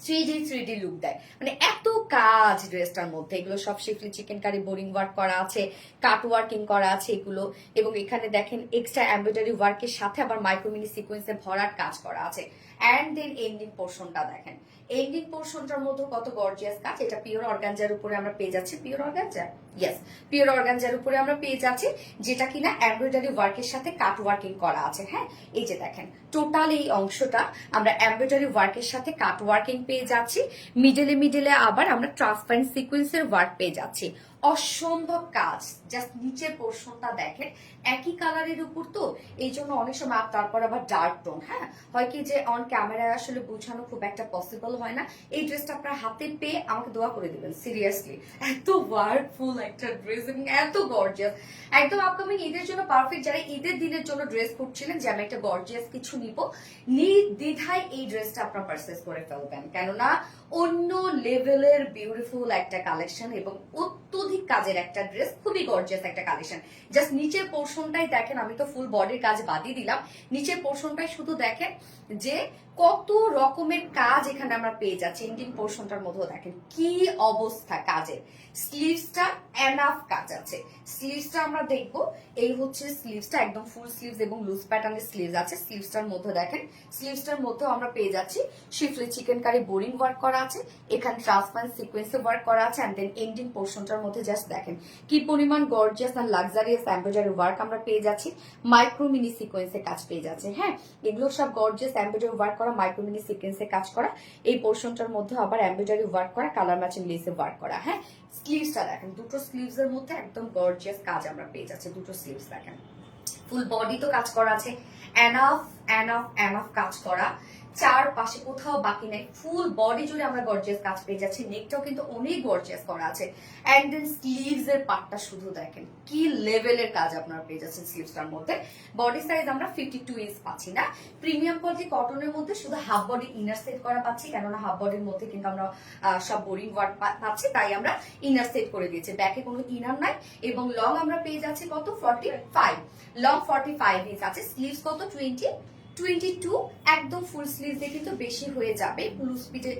3D লুক দেয়, মানে এত কাজ ড্রেসটার মধ্যে। এগুলো সব শিফলি চিকেন কারি বোরিং ওয়ার্ক করা আছে, কাট ওয়ার্কিং করা আছে এগুলো। এবং এখানে দেখেন এক্সট্রা এমব্রয়ডারি ওয়ার্কের সাথে আবার মাইক্রোমিনি সিকোয়েন্সে ভরাট কাজ করা আছে। অ্যান্ড দেন এন্ডিং পোর্শনটা দেখেন, এন্ডিং পোর্শনটার মধ্যে কত গর্জিয়াস কাজ। এটা পিওর অর্গানজার উপরে আমরা পেয়ে যাচ্ছি, pure organza, yes pure organza উপরে আমরা পেয়ে যাচ্ছি, যেটা কিনা এমব্রয়ডারি ওয়ার্কের সাথে কাট ওয়ার্কিং করা আছে। হ্যাঁ এই যে দেখেন টোটাল এই অংশটা আমরা এমব্রয়ডারি ওয়ার্কের সাথে কাট ওয়ার্কিং পেয়ে যাচ্ছি, মিডলে মিডলে আবার আমরা ট্রান্সপারেন্ট সিকোয়েন্সের ওয়ার্ক পেয়ে যাচ্ছি। অসম্ভব কাজ। জাস্ট নিচের পোর্শনটা দেখেন একই কালারের উপর তো এই জন্য অনেক সময়, তারপর আবার ডার্ক টোন, হ্যাঁ হয় কি যে অন ক্যামেরায় আসলে বোঝানো খুব একটা পসিবল হয় না। এই ড্রেসটা আপনার হাতে পেয়ে আমাকে দোয়া করে দিবেন সিরিয়াসলি, এত ওয়ার্কফুল একটা ড্রেস এবং এত গর্জিয়াস, একদম আপকামিং ঈদের জন্য পারফেক্ট। যারা ঈদের দিনের জন্য ড্রেস করছিলেন যে আমি একটা গর্জিয়াস কিছু নিব, নির্দ্বিধায় এই ড্রেসটা আপনার পারচেজ করে ফেলবেন, কেননা অন্য লেভেলের বিউটিফুল একটা কালেকশন এবং অত্যধিক কাজের একটা ড্রেস, খুবই গর্জিয়াস একটা কালেকশন। জাস্ট নিচের পোর্শনটাই দেখেন, আমি তো ফুল বডির কাজ বাদই দিলাম, নিচের পোর্শনটাই শুধু দেখেন যে কত রকমের কাজ এখানে আমরা পেয়ে যাচ্ছি। এন্ডিং পোর্শনটার মধ্যেও দেখেন কি অবস্থা কাজের। স্লিভসটা এনাফ কাজ আছে, স্লিভসটা আমরা দেখবো। এই হচ্ছে স্লিভসটা, একদম ফুল স্লিভস এবং লুজ প্যাটার্নের স্লিভস আছে। স্লিভসটার মধ্যে দেখেন, স্লিভসটার মধ্যেও আমরা পেয়ে যাচ্ছি শিফলি চিকেন কারি বোরিং ওয়ার্ক করা আছে, এখানে ট্রান্সপারেন্ট সিকোয়েন্সে ওয়ার্ক করা আছে। এন্ড দেন এন্ডিং পোর্শনটার মধ্যে জাস্ট দেখেন কি পরিমাণ গর্জিয়াস আর লাক্সারিয়াস এমব্রয়ডারি ওয়ার্ক আমরা পেয়ে যাচ্ছি, মাইক্রো মিনি সিকোয়েন্সে কাজ পেয়ে যাচ্ছে। হ্যাঁ এগুলো সব গর্জিয়াস এমব্রয়ডারি ওয়ার্ক করা, মাইক্রো মিনি সিকোয়েন্সে কাজ করা। এই পোর্শনটার মধ্যে আবার এমব্রয়ডারি ওয়ার্ক করা, কালার ম্যাচিং লেসে ওয়ার্ক করা। হ্যাঁ স্লিভসটা দেখেন, দুটো স্লিভস এর মধ্যে একদম গর্জিয়াস কাজ আমরা পেয়ে যাচ্ছি। দুটো স্লিভস দেখেন, ফুল বডি তো কাজ করা আছে, এনাফ এনাফ এনাফ কাজ করা, চারপাশে কোথাও বাকি নাই, ফুল বডি জুড়ে আমরা গর্জিয়াস কাজ পেয়ে যাচ্ছি। নেকটাও কিন্তু অনেক গর্জিয়াস করা আছে। এন্ড দেন স্লিভস এর পার্টটা শুধু দেখেন কি লেভেলের কাজ আপনারা পেয়ে যাচ্ছেন স্লিভসটার মধ্যে। বডি সাইজ আমরা 52 ইঞ্চ পাচ্ছি না, প্রিমিয়াম কোয়ালিটি কটনের মধ্যে শুধু হাফ বডি ইনার সেট করা পাচ্ছি, কেননা হাফ বডির মধ্যে কিন্তু আমরা সব বোরিং ওয়ার্ক পাচ্ছি, তাই আমরা ইনার সেট করে দিয়েছি। ব্যাকে কোনো ইনার নাই এবং লং আমরা পেয়ে যাচ্ছি কত 45, লং 45 ইঞ্চ আছে। স্লিভস কত 22, একদম ফুল স্লিভ দিয়ে কিন্তু বেশি হয়ে যাবে, ফুল স্পিডে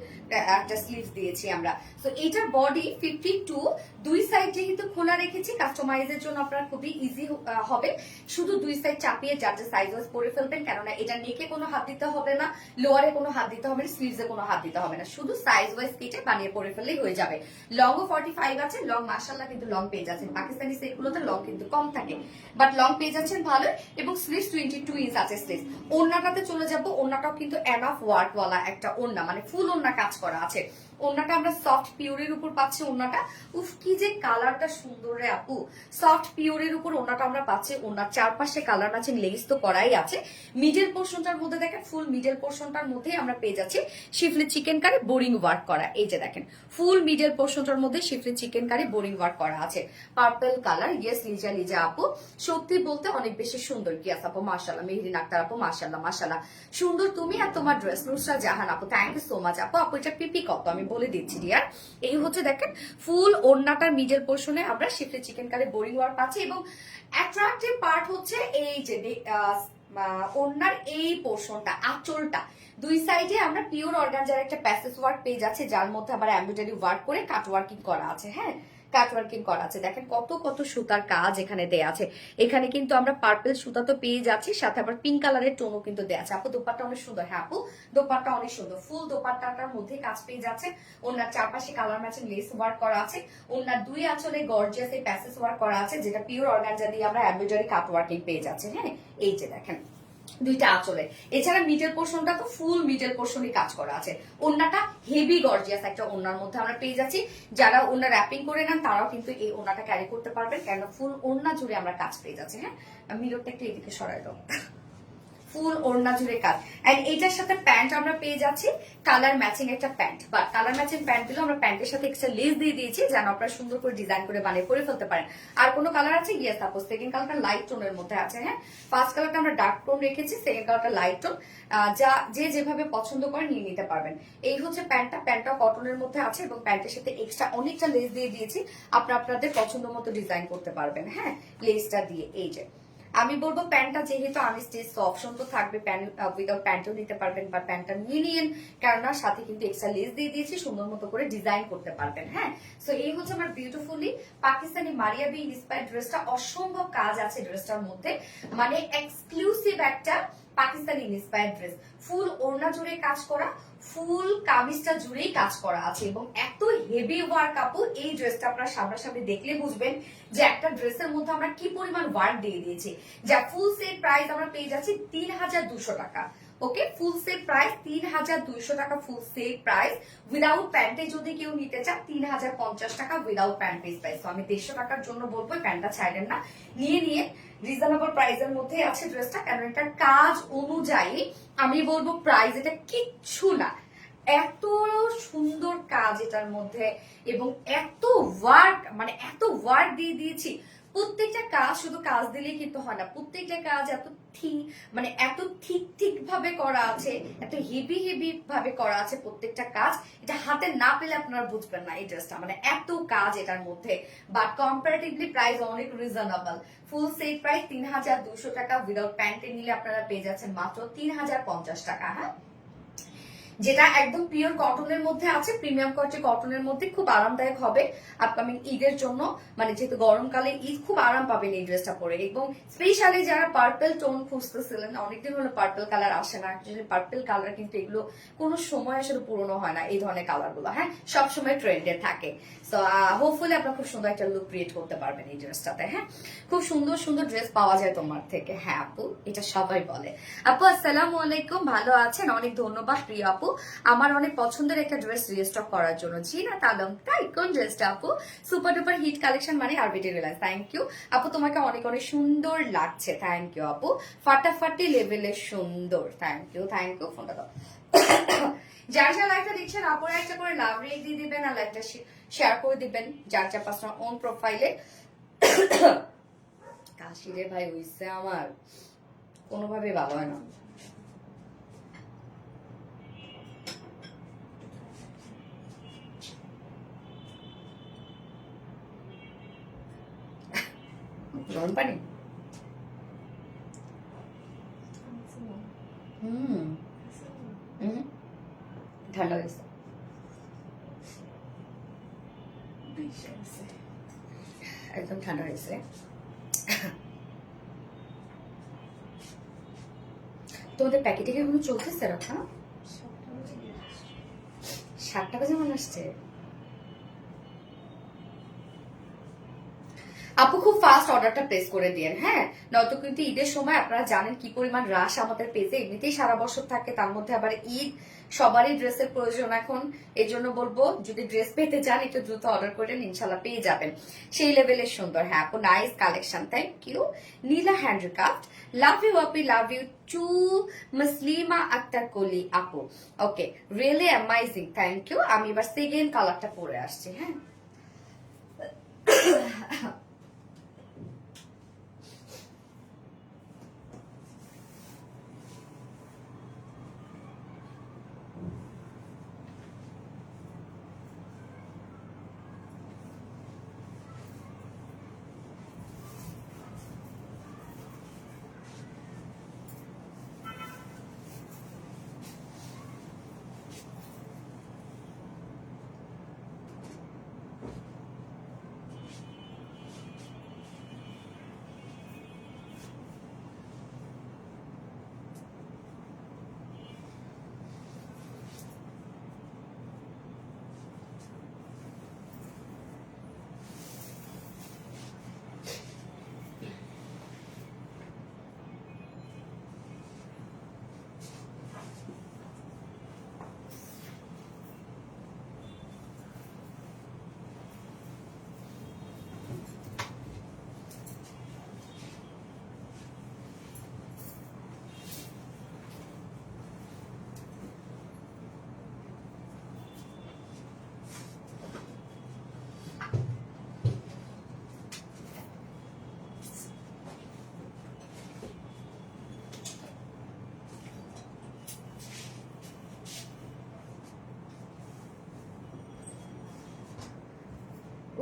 একটা স্লিভ দিয়েছি আমরা। তো এটার বডি 52, দুই সাইড যেহেতু খোলা রেখেছি কাস্টমাইজের জন্য আপনার খুবই ইজি হবে, শুধু দুই সাইড চাপিয়ে যার যে সাইজ ওয়াইজ পরে ফেলবেন, কেননা এটা নেকে কোনো হাত দিতে হবে না, লোয়ারে কোনো হাত দিতে হবে না, স্লিভসে কোনো হাত দিতে হবে না, শুধু সাইজ ওয়াইজ কেটে বানিয়ে পরে ফেললেই হয়ে যাবে। লংও 45 আছে, লং মাশাআল্লাহ কিন্তু লং পেয়ে যাচ্ছেন, পাকিস্তানি সেটগুলোতে লং কিন্তু কম থাকে, বাট লং পেয়ে যাচ্ছেন ভালো। এবং স্লিভস 22 ইঞ্চ আছে স্লিভস। ওড়নাটাতে চলে যাব, ওড়নাটাও কিন্তু এনাফ ওয়ার্ক ওয়ালা একটা ওড়না, মানে ফুল ওড়না কাজ করা আছে। ওড়নাটা আমরা সফট পিওরের উপর পাচ্ছি। ওড়নাটা উফ কি যে কালারটা সুন্দর রে আপু, সফট পিওরের উপর ওড়নাটা আমরা পাচ্ছি। ওড়নার চারপাশে কালার ম্যাচিং লেস তো করাই আছে। মিডল পোর্শনটার মধ্যে দেখেন ফুল মিডল পোর্শনটার মধ্যেই আমরা পেয়ে যাচ্ছি শিফলি চিকেন কারি বোরিং ওয়ার্ক করা। এই যে দেখেন ফুল মিডল পোর্শনটার মধ্যে শিফলি চিকেন কারি বোরিং ওয়ার্ক করা আছে, purple colour. Yes Liza Liza আপু, সত্যি বলতে অনেক বেশি সুন্দর। গিয়াস আপু মাশাআল্লাহ, মেহেরিন আক্তার আপু মাশাআল্লাহ মাশাআল্লাহ, সুন্দর তুমি আর তোমার ড্রেস। নুসরা জাহান আপু থ্যাংক ইউ সো মাচ আপু। আপু এটা পিপি কত আমি বলে দিচ্ছি ডিয়ার। এই হচ্ছে দেখেন ফুল ওড়নাটার মিডল পোর্শনে আমরা শিফলি চিকেন কারি বোরিং ওয়ার্ক পাচ্ছি, এবং অ্যাট্রাকটিভ পার্ট হচ্ছে এই যে ওড়নার এই পোর্শনটা, আঁচলটা দুই সাইডে আমরা পিওর অর্গানজার একটা প্যাসেজ ওয়ার্ক পেয়ে যাচ্ছে, যার মধ্যে আবার এমব্রয়ডারি ওয়ার্ক করে কাট ওয়ার্কিং করা আছে। হ্যাঁ, কাট ওয়ার্কিং করা আছে। দেখেন কত কত সুতার কাজ এখানে দেয়া আছে। এখানে কিন্তু আমরা পার্পল সুতা তো পেয়ে যাচ্ছি, সাথে আবার পিঙ্ক কালারের টোনও কিন্তু দেয়া আছে। আপু দোপাট্টা অনেক সুন্দর। হ্যাঁ আপু দোপাট্টা অনেক সুন্দর, ফুল দোপাট্টাটার মধ্যে কাজ পেয়ে যাচ্ছে। ওনার চারপাশে কালার ম্যাচিং লেস ওয়ার্ক করা আছে। ওনার দুই আঁচলে গর্জিয়াস এই প্যাসেজ ওয়ার্ক করা আছে, যেটা পিওর অর্গানজা দিয়ে আমরা এমব্রয়ডারি কাট ওয়ার্কিং পেয়ে যাচ্ছে। হ্যাঁ এই যে দেখেন দুইটা আঁচলে। এছাড়া মিডল পোর্শনটা তো ফুল মিডল পোর্শনই কাজ করা আছে। ওন্নাটা হেভি গর্জিয়াস একটা ওন্নার মধ্যে আমরা পেয়ে যাচ্ছি। যারা ওন্না র্যাপিং করে নেন তারাও কিন্তু এই ওন্নাটা ক্যারি করতে পারবেন, কেন ফুল ওন্না জুড়ে আমরা কাজ পেয়ে যাচ্ছি। হ্যাঁ মিররটা একটু এদিকে সরাই দাও। ফুল ওড়না জুড়ে কাজ। এন্ড এইটার সাথে প্যান্ট আমরা পেয়ে যাচ্ছি কালার ম্যাচিং একটা প্যান্ট, বা কালার ম্যাচিং প্যান্ট গুলো আমরা প্যান্টের সাথে এক্সট্রা লেস দিয়ে দিয়েছি, যেন আপনারা সুন্দর করে ডিজাইন করে বানিয়ে পরে ফেলতে পারেন। আর কোনো কালার আছে? ইয়েস সাপোজ সেকেন্ড কালারটা লাইট টোনের মধ্যে আছে। হ্যাঁ ফার্স্ট কালারটা আমরা ডার্ক টোন রেখেছি, সেকেন্ড কালারটা লাইট টোন। যা যে যেভাবে পছন্দ করে নিয়ে নিতে পারবেন। এই হচ্ছে প্যান্টটা কটনের মধ্যে আছে, এবং প্যান্টের সাথে এক্সট্রা অনেকটা লেস দিয়ে দিয়েছি, আপনাদের পছন্দ মতো ডিজাইন করতে পারবেন। হ্যাঁ লেসটা দিয়ে। এই যে আমি বলবো প্যান্টটা যেহেতু আমি স্টিচ অপশন তো থাকবে, উইদাউট প্যান্টও নিতে পারবেন, বা প্যান্টটা নিয়ে নিন, কেননা সাথে কিন্তু এক্সট্রা লেস দিয়ে দিয়েছি, সুন্দর মতো করে ডিজাইন করতে পারবেন। হ্যাঁ সো এই হচ্ছে আমার বিউটিফুলি পাকিস্তানি মারিয়া বি ইন্সপায়ার্ড ড্রেসটা। অসম্ভব কাজ আছে ড্রেসটার মধ্যে, মানে এক্সক্লুসিভ একটা পাকিস্তানি ইন্সপায়ার্ড ড্রেস। ফুল ওড়না জুড়ে কাজ করা, ফুল কামিজটা জুড়েই কাজ করা আছে, এবং এত হেভি ওয়ার্ক আপু। এই ড্রেসটা আপনারা সামনাসামনি দেখলে বুঝবেন যে একটা ড্রেসের মধ্যে আমরা কি পরিমাণ ওয়ার্ক দিয়ে দিয়েছি। যা ফুল সেট প্রাইস আমরা পেয়ে যাচ্ছি ৩,২০০ টাকা। ওকে ফুল সেট প্রাইস ৩,২০০ টাকা, ফুল সেট প্রাইস। উইদাউট প্যান্টে যদি কেউ নিতে চান ৩,০৫০ টাকা উইদাউট প্যান্ট প্রাইস। তো আমি ১৫০ টাকার জন্য বলবো প্যান্টটা ছাড়েন না, নিয়ে রিজনেবল প্রাইসের মধ্যে আছে ড্রেসটা, কারণ এটার কাজ অনুযায়ী আমি বলবো প্রাইস এটা কিচ্ছু না। এত সুন্দর কাজ এটার মধ্যে, এবং এত ওয়ার্ক, মানে এত ওয়ার্ক দিয়ে দিয়েছি। প্রত্যেকটা কাজ শুধু কাজ দিলেই কিন্তু হয় না, প্রত্যেকটা কাজ এত ঠিক ভাবে করা আছে, এত হেভি ভাবে করা আছে প্রত্যেকটা কাজ। এটা হাতে না পেলে আপনারা বুঝবেন না এই ড্রেসটা, মানে এত কাজ এটার মধ্যে। বাট কম্পারেটিভলি প্রাইস অনেক রিজনেবল। ফুল সেট প্রাইস ৩,২০০ টাকা, উইদাউট প্যান্টে নিলে আপনারা পেয়ে যাচ্ছেন মাত্র ৩,০৫০ টাকা। হ্যাঁ যেটা একদম পিওর কটনের মধ্যে আছে, প্রিমিয়াম কোয়ালিটি কটনের মধ্যে, খুব আরামদায়ক হবে আপকামিং ঈদের জন্য। মানে যেহেতু গরমকালে ঈদ, খুব আরাম পাবেন এই ড্রেসটা পরে। এবং স্পেশালি যারা পার্পল টোন খুঁজতেছিলেন, অনেকদিন হলো পার্পল কালার আসে না। অ্যাকচুয়ালি পার্পল কালার কিন্তু এগুলো কোনো সময় আসলে পুরনো হয় না, এই ধরনের কালার গুলো। হ্যাঁ সবসময় ট্রেন্ডে থাকে। সো হোপফুলি আপনারা খুব সুন্দর একটা লুক ক্রিয়েট করতে পারবেন এই ড্রেসটাতে। হ্যাঁ খুব সুন্দর সুন্দর ড্রেস পাওয়া যায় তোমার থেকে। হ্যাঁ আপু এটা সবাই বলে। আপু আসসালামু আলাইকুম, ভালো আছেন? অনেক ধন্যবাদ প্রিয় আপু, আমার অনেক পছন্দের একটা ড্রেস রিস্টক করার জন্য। জি না তালম, তাই কোন ড্রেসটা আপু? সুপার ডুপার হিট কালেকশন মানে আরবিটি রিলায়েন্স। থ্যাংক ইউ আপু, তোমাকে অনেক অনেক সুন্দর লাগছে। থ্যাংক ইউ আপু, ফাটাফাটি লেভেলের সুন্দর। থ্যাংক ইউ ফোনটা দাও। যার যা লাইকটা দেখছেন আপুরা একটা করে লাভ রেট দিয়ে দিবেন, আর লাইকটা শেয়ার করে দিবেন যার যা পার্সোনাল ওন প্রোফাইলে। কাশি রে ভাই হইছে আমার, কোনোভাবে ভালো হয় না। গরম পানি ঠান্ডা হয়েছে, একদম ঠান্ডা হয়েছে। তোমাদের প্যাকেটে কি এখনো চলতেছে রাখা? 7 টাকা যেমন আসছে। আপু খুব ফাস্ট অর্ডারটা প্লেস করে দিয়েন, হ্যাঁ, নয়তো কিন্তু ঈদের সময় আপনারা জানেন কি পরিমাণ রাশ আমাদের পেজে এমনিতেই সারা বছর থাকে, তার মধ্যে আবার ঈদ, সবারই ড্রেসের প্রয়োজন এখন। এই জন্য বলবো যদি ড্রেস পেতে চান একটু দ্রুত অর্ডার করেন, ইনশাল্লাহ পেয়ে যাবেন। সেই লেভেলের সুন্দর। হ্যাঁ আপু, nice collection, thank you. Nila handcraft, love you আপি, love you too. Muslima Akter Koli আপু, okay, really amazing, thank you. আমি এবার সেকেন্ড কালারটা পরে আসছি, হ্যাঁ।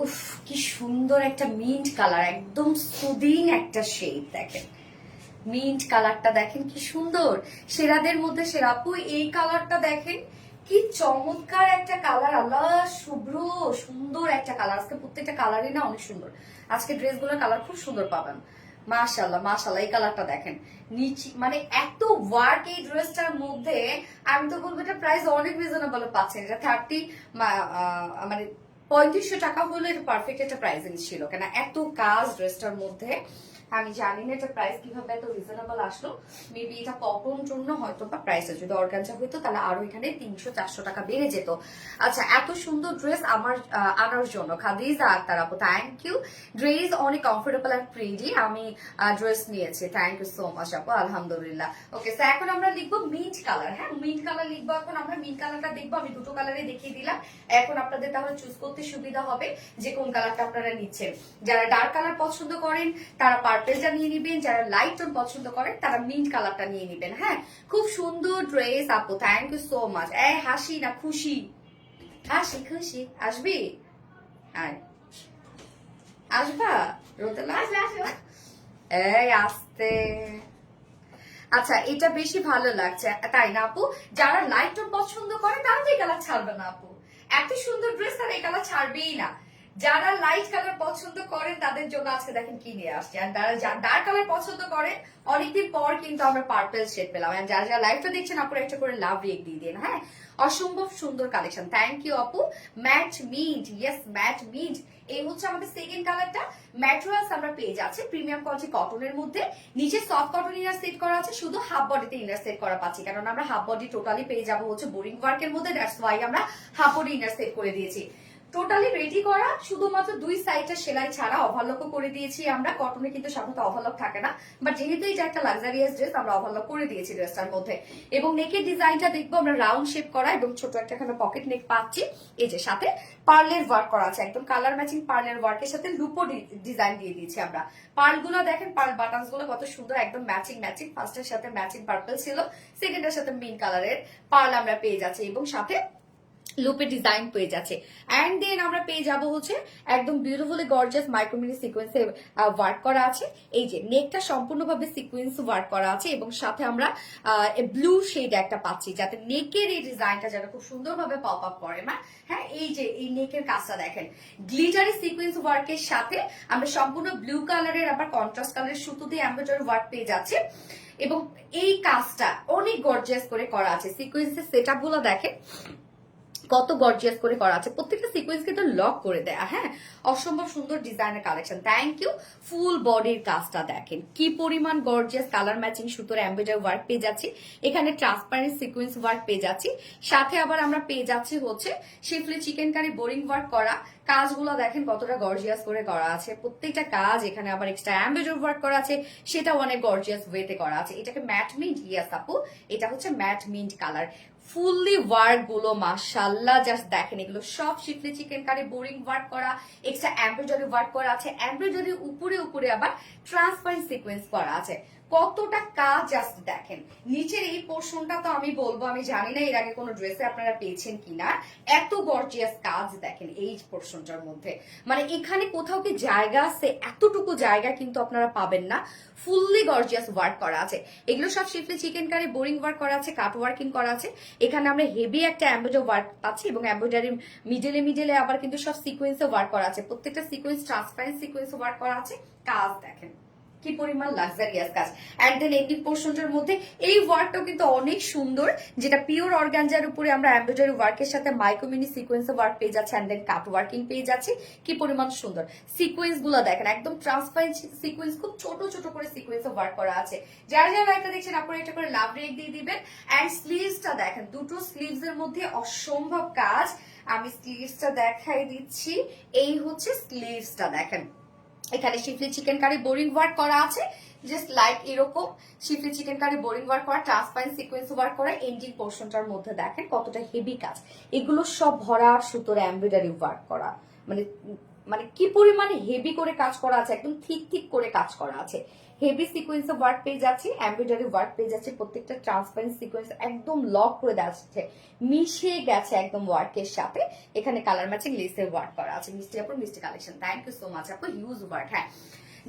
উফ, কি সুন্দর একটা মিন্ট কালার, একদম সুদিং একটা শেড। দেখেন মিন্ট কালারটা, দেখেন কি সুন্দর, সেরাদের মধ্যে সেরা। আপু এই কালারটা দেখেন কি চমৎকার একটা কালার, আল্লাহ শুভ্র সুন্দর একটা কালার। আজকে প্রত্যেকটা কালারই না অনেক সুন্দর, আজকে ড্রেসগুলোর কালার খুব সুন্দর পাবেন। মাশাআল্লাহ মাশাআল্লাহ, এই কালারটা দেখেন, নিচে মানে এত ওয়ার্ক এই ড্রেসটার মধ্যে। আমি তো বলবো এটা প্রাইস অনেক রিজনেবল পাচ্ছেন। এটা 30 মানে 3500 টাকা হলো এটা পারফেক্ট একটা প্রাইসিং ছিল, কেন এত কাজ ড্রেসটার মধ্যে। আমি জানি না এটা প্রাইস কিভাবে এত রিজনেবল আসলো। মেবি এটা কটন জন্য হয়তো বা প্রাইস, যদি অর্গানজা হইতো তাহলে আরো এখানে 300-400 টাকা বেড়ে যেত। আচ্ছা, এত সুন্দর ড্রেস আমার আনার জন্য খাদিজা আক্তার আপু, থ্যাংক ইউ। ড্রেস অনেক কমফোর্টেবল আর প্রিটি, আমি ড্রেস নিয়েছি, থ্যাংক ইউ সো মাচ আপু, আলহামদুলিল্লাহ। ওকে, সো এখন আমরা লিখবো মিন্ট কালার। হ্যাঁ, মিন্ট কালার লিখবো এখন আমরা। মিন্ট কালারটা দেখবো, আমি দুটো কালারে দেখিয়ে দিলাম। এখন আপনাদের তাহলে চুজ করতে সুবিধা হবে যে কোন কালারটা আপনারা নিচ্ছেন। যারা ডার্ক কালার পছন্দ করেন তারা পার্পেলটা নিয়ে নিবেন, যারা লাইট টোন পছন্দ করেন তারা মিন্ট কালারটা নিয়ে নিবেন। হ্যাঁ, খুব সুন্দর ড্রেস আপু, থ্যাংক ইউ সো মাচ। হাসি না খুশি? হাসি খুশি, আসবি? আয়, আসবা রোদেলা? এই আসতে। আচ্ছা, এটা বেশি ভালো লাগছে তাই না আপু? যারা লাইট টোন পছন্দ করে তারা তো এই কালার ছাড়বে না আপু, এত সুন্দর ড্রেস তারা এই কালার ছাড়বেই না। যারা লাইট কালার পছন্দ করেন তাদের জন্য আজকে দেখেন কি নিয়ে আসছে। আর যারা ডার্ক কালার পছন্দ করেন, অনেকদিন পর কিন্তু আমরা পার্পল শেড পেলাম। যারা যারা লাইভটা দেখছেন আপুর একটা করে লাভ রেক দিয়ে দিন। হ্যাঁ, অসম্ভব সুন্দর কালেকশন, থ্যাংক ইউ আপু। Matte mint, yes matte mint, এই হচ্ছে আমাদের সেকেন্ড কালারটা। ম্যাটেরিয়ালস আমরা পেয়ে যাচ্ছি প্রিমিয়াম কোয়ালিটি কটনের মধ্যে। নিচে সফট কটন ইনার সেট করা আছে, শুধু হাফ বডিতে ইনার সেট করা পাচ্ছি, কারণ আমরা হাফ বডি টোটালি পেয়ে যাবো হচ্ছে বোরিং ওয়ার্কের মধ্যে। দ্যাটস ওয়াই আমরা হাফ বডি ইনার সেট করে দিয়েছি। টোটালি রেডি করা, শুধুমাত্র দুই সাইডটা সেলাই ছাড়া ওভারলকও করে দিয়েছি আমরা। কটনে কিন্তু সাধারণত ওভারলক থাকে না, বাট যেহেতু এটা একটা লাক্সারিয়াস ড্রেস আমরা ওভারলক করে দিয়েছি ড্রেসটার মধ্যে। এবং নেকের ডিজাইনটা দেখবো আমরা রাউন্ড শেপ করা, এবং ছোট একটা এখানে পকেট নেক পাচ্ছি। এই যে সাথে পার্লের ওয়ার্ক করা আছে, একদম কালার ম্যাচিং পার্লের ওয়ার্কের সাথে লুপো ডিজাইন দিয়ে দিয়েছি আমরা। পার্ল গুলো দেখেন, পার্ল বাটনস গুলো কত সুন্দর, একদম ম্যাচিং ম্যাচিং। ফার্স্টের সাথে ম্যাচিং পার্পল ছিল, সেকেন্ডের সাথে মিন কালারের পার্ল আমরা পেয়ে যাচ্ছি, এবং সাথে লুপে ডিজাইন পেয়ে যাচ্ছে। এন্ড দেন আমরা পেয়ে যাব হচ্ছে একদম বিউটিফুলি গর্জিয়াস মাইক্রোমিনি সিকোয়েন্সে ওয়ার্ক করা আছে। এই যে নেকটা সম্পূর্ণভাবে সিকোয়েন্স ওয়ার্ক করা আছে, এবং সাথে আমরা ব্লু শেড একটা পাচ্ছি, যাতে নেকের এই ডিজাইনটা যেন খুব সুন্দরভাবে পপ আপ করে। হ্যাঁ, এই যে এই নেকের কাজটা দেখেন, গ্লিটারি সিকোয়েন্স ওয়ার্কের সাথে আমরা সম্পূর্ণ ব্লু কালারের আবার কন্ট্রাস্ট কালারের সুতো দিয়ে এমব্রয়ডারি ওয়ার্ক পেয়ে যাচ্ছে। এবং এই কাজটা অনেক গর্জিয়াস করে করা আছে। সিকোয়েন্সের সেটআপ গুলো দেখেন, কত গর্জিয়াস করে করা আছে, প্রত্যেকটা সিকোয়েন্স কিন্তু লক করে দেয়া। হ্যাঁ, অসম্ভব সুন্দর ডিজাইনের কালেকশন। Thank you. ফুল বডির কাজটা দেখেন কি পরিমাণ গর্জিয়াস, কালার ম্যাচিং সুতোর এমব্রয়ডারি ওয়ার্ক পেয়ে যাচ্ছি, এখানে ট্রান্সপারেন্ট সিকোয়েন্স ওয়ার্ক পেয়ে যাচ্ছি, সাথে আবার আমরা পেয়ে যাচ্ছি হচ্ছে শিফলি চিকেন কারি বোরিং ওয়ার্ক করা। কাজগুলো দেখেন কতটা গর্জিয়াস করে করা আছে, প্রত্যেকটা কাজ এখানে আবার এক্সট্রা এমব্রয়ডারি ওয়ার্ক করা আছে, সেটাও অনেক গর্জিয়াস ওয়েতে করা আছে। এটাকে ম্যাট মিন্ট, ইয়াস আপু এটা হচ্ছে matte mint colour. Fully work গুলো মাশাআল্লাহ জাস্ট দেখেন, এগুলো সব শিফলি চিকেন কারি বোরিং ওয়ার্ক করা, এক্সট্রা এমব্রয়ডারি ওয়ার্ক করা আছে, এমব্রয়ডারি উপরে উপরে আবার ট্রান্সপারেন্ট সিকোয়েন্স করা আছে। কতটা কাজ জাস্ট দেখেন। নিচের এই পোর্শনটা তো আমি বলবো, আমি জানি না এর আগে কোনো ড্রেসে আপনারা পেয়েছেন কিনা, এত গর্জিয়াস কাজ দেখেন এই পোর্শনটার মধ্যে। মানে এখানে কোথাও কি জায়গা আছে, এতটুকু জায়গা কিন্তু আপনারা পাবেন না। ফুললি গর্জিয়াস ওয়ার্ক করা আছে, এগুলো সব শিফলি চিকেন কারি বোরিং ওয়ার্ক করা আছে, কাট ওয়ার্কিং করা আছে। এখানে আমরা হেভি একটা এমব্রয়ডারি ওয়ার্ক পাচ্ছি এবং এমব্রয়ডারি মিডলে মিডলে আবার কিন্তু সব সিকোয়েন্সে ওয়ার্ক করা আছে, প্রত্যেকটা সিকোয়েন্স ট্রান্সপারেন্ট সিকোয়েন্স ওয়ার্ক করা আছে। কাজ দেখেন কি পরিমাণ লাক্সারিয়াস কাজ। এন্ড দেন এন্ডিং পোর্শনটার মধ্যে এই ওয়ার্কটাও কিন্তু অনেক সুন্দর, যেটা পিওর অর্গানজার উপরে আমরা এমব্রয়ডারি ওয়ার্কের সাথে মাইক্রো মিনি সিকোয়েন্স ওয়ার্ক পেয়ে যাচ্ছে, এন্ড দেন কাট ওয়ার্কিং পেয়ে যাচ্ছে। কি পরিমাণ সুন্দর সিকোয়েন্স গুলো দেখেন, একদম ট্রান্সপারেন্ট সিকোয়েন্স, খুব ছোট ছোট করে সিকোয়েন্স ওয়ার্ক করা আছে। যারা যারা লাইকটা দেখছেন আপনারা এটা করে লাভ রেট দিয়ে দিবেন। এন্ড স্লিভসটা দেখেন, দুটো স্লিভস এর মধ্যে অসম্ভব কাজ। আমি স্লিভসটা দেখাই দিচ্ছি, এই হচ্ছে স্লিভসটা দেখেন। এখানে শিফলি চিকেন কারি বোরিং ওয়ার্ক করা আছে, জাস্ট লাইক এরকম শিফলি চিকেন কারি বোরিং ওয়ার্ক করা, ট্রান্সপারেন্ট সিকোয়েন্স ওয়ার্ক করা। এন্ডিং পোর্শনটার মধ্যে দেখেন কতটা হেভি কাজ, এগুলো সব ভরা সুতোর এমব্রয়ডারি ওয়ার্ক করা। মানে মানে কি পরিমাণে হেভি করে কাজ করা আছে, একদম ঠিক ঠিক করে কাজ করা আছে। হেভি সিকোয়েন্স ওয়ার্ক পেয়ে যাচ্ছি, এমব্রয়ডারি ওয়ার্ক পেয়ে যাচ্ছে, প্রত্যেকটা ট্রান্সপারেন্ট সিকোয়েন্স একদম লক করে যাচ্ছে, মিশে গেছে একদম ওয়ার্কের সাথে। এখানে কালার ম্যাচিং লেসের ওয়ার্ক করা আছে। মিষ্টি আপুর মিষ্টি collection, thank you so much আপু, হিউজ ওয়ার্ক। হ্যাঁ,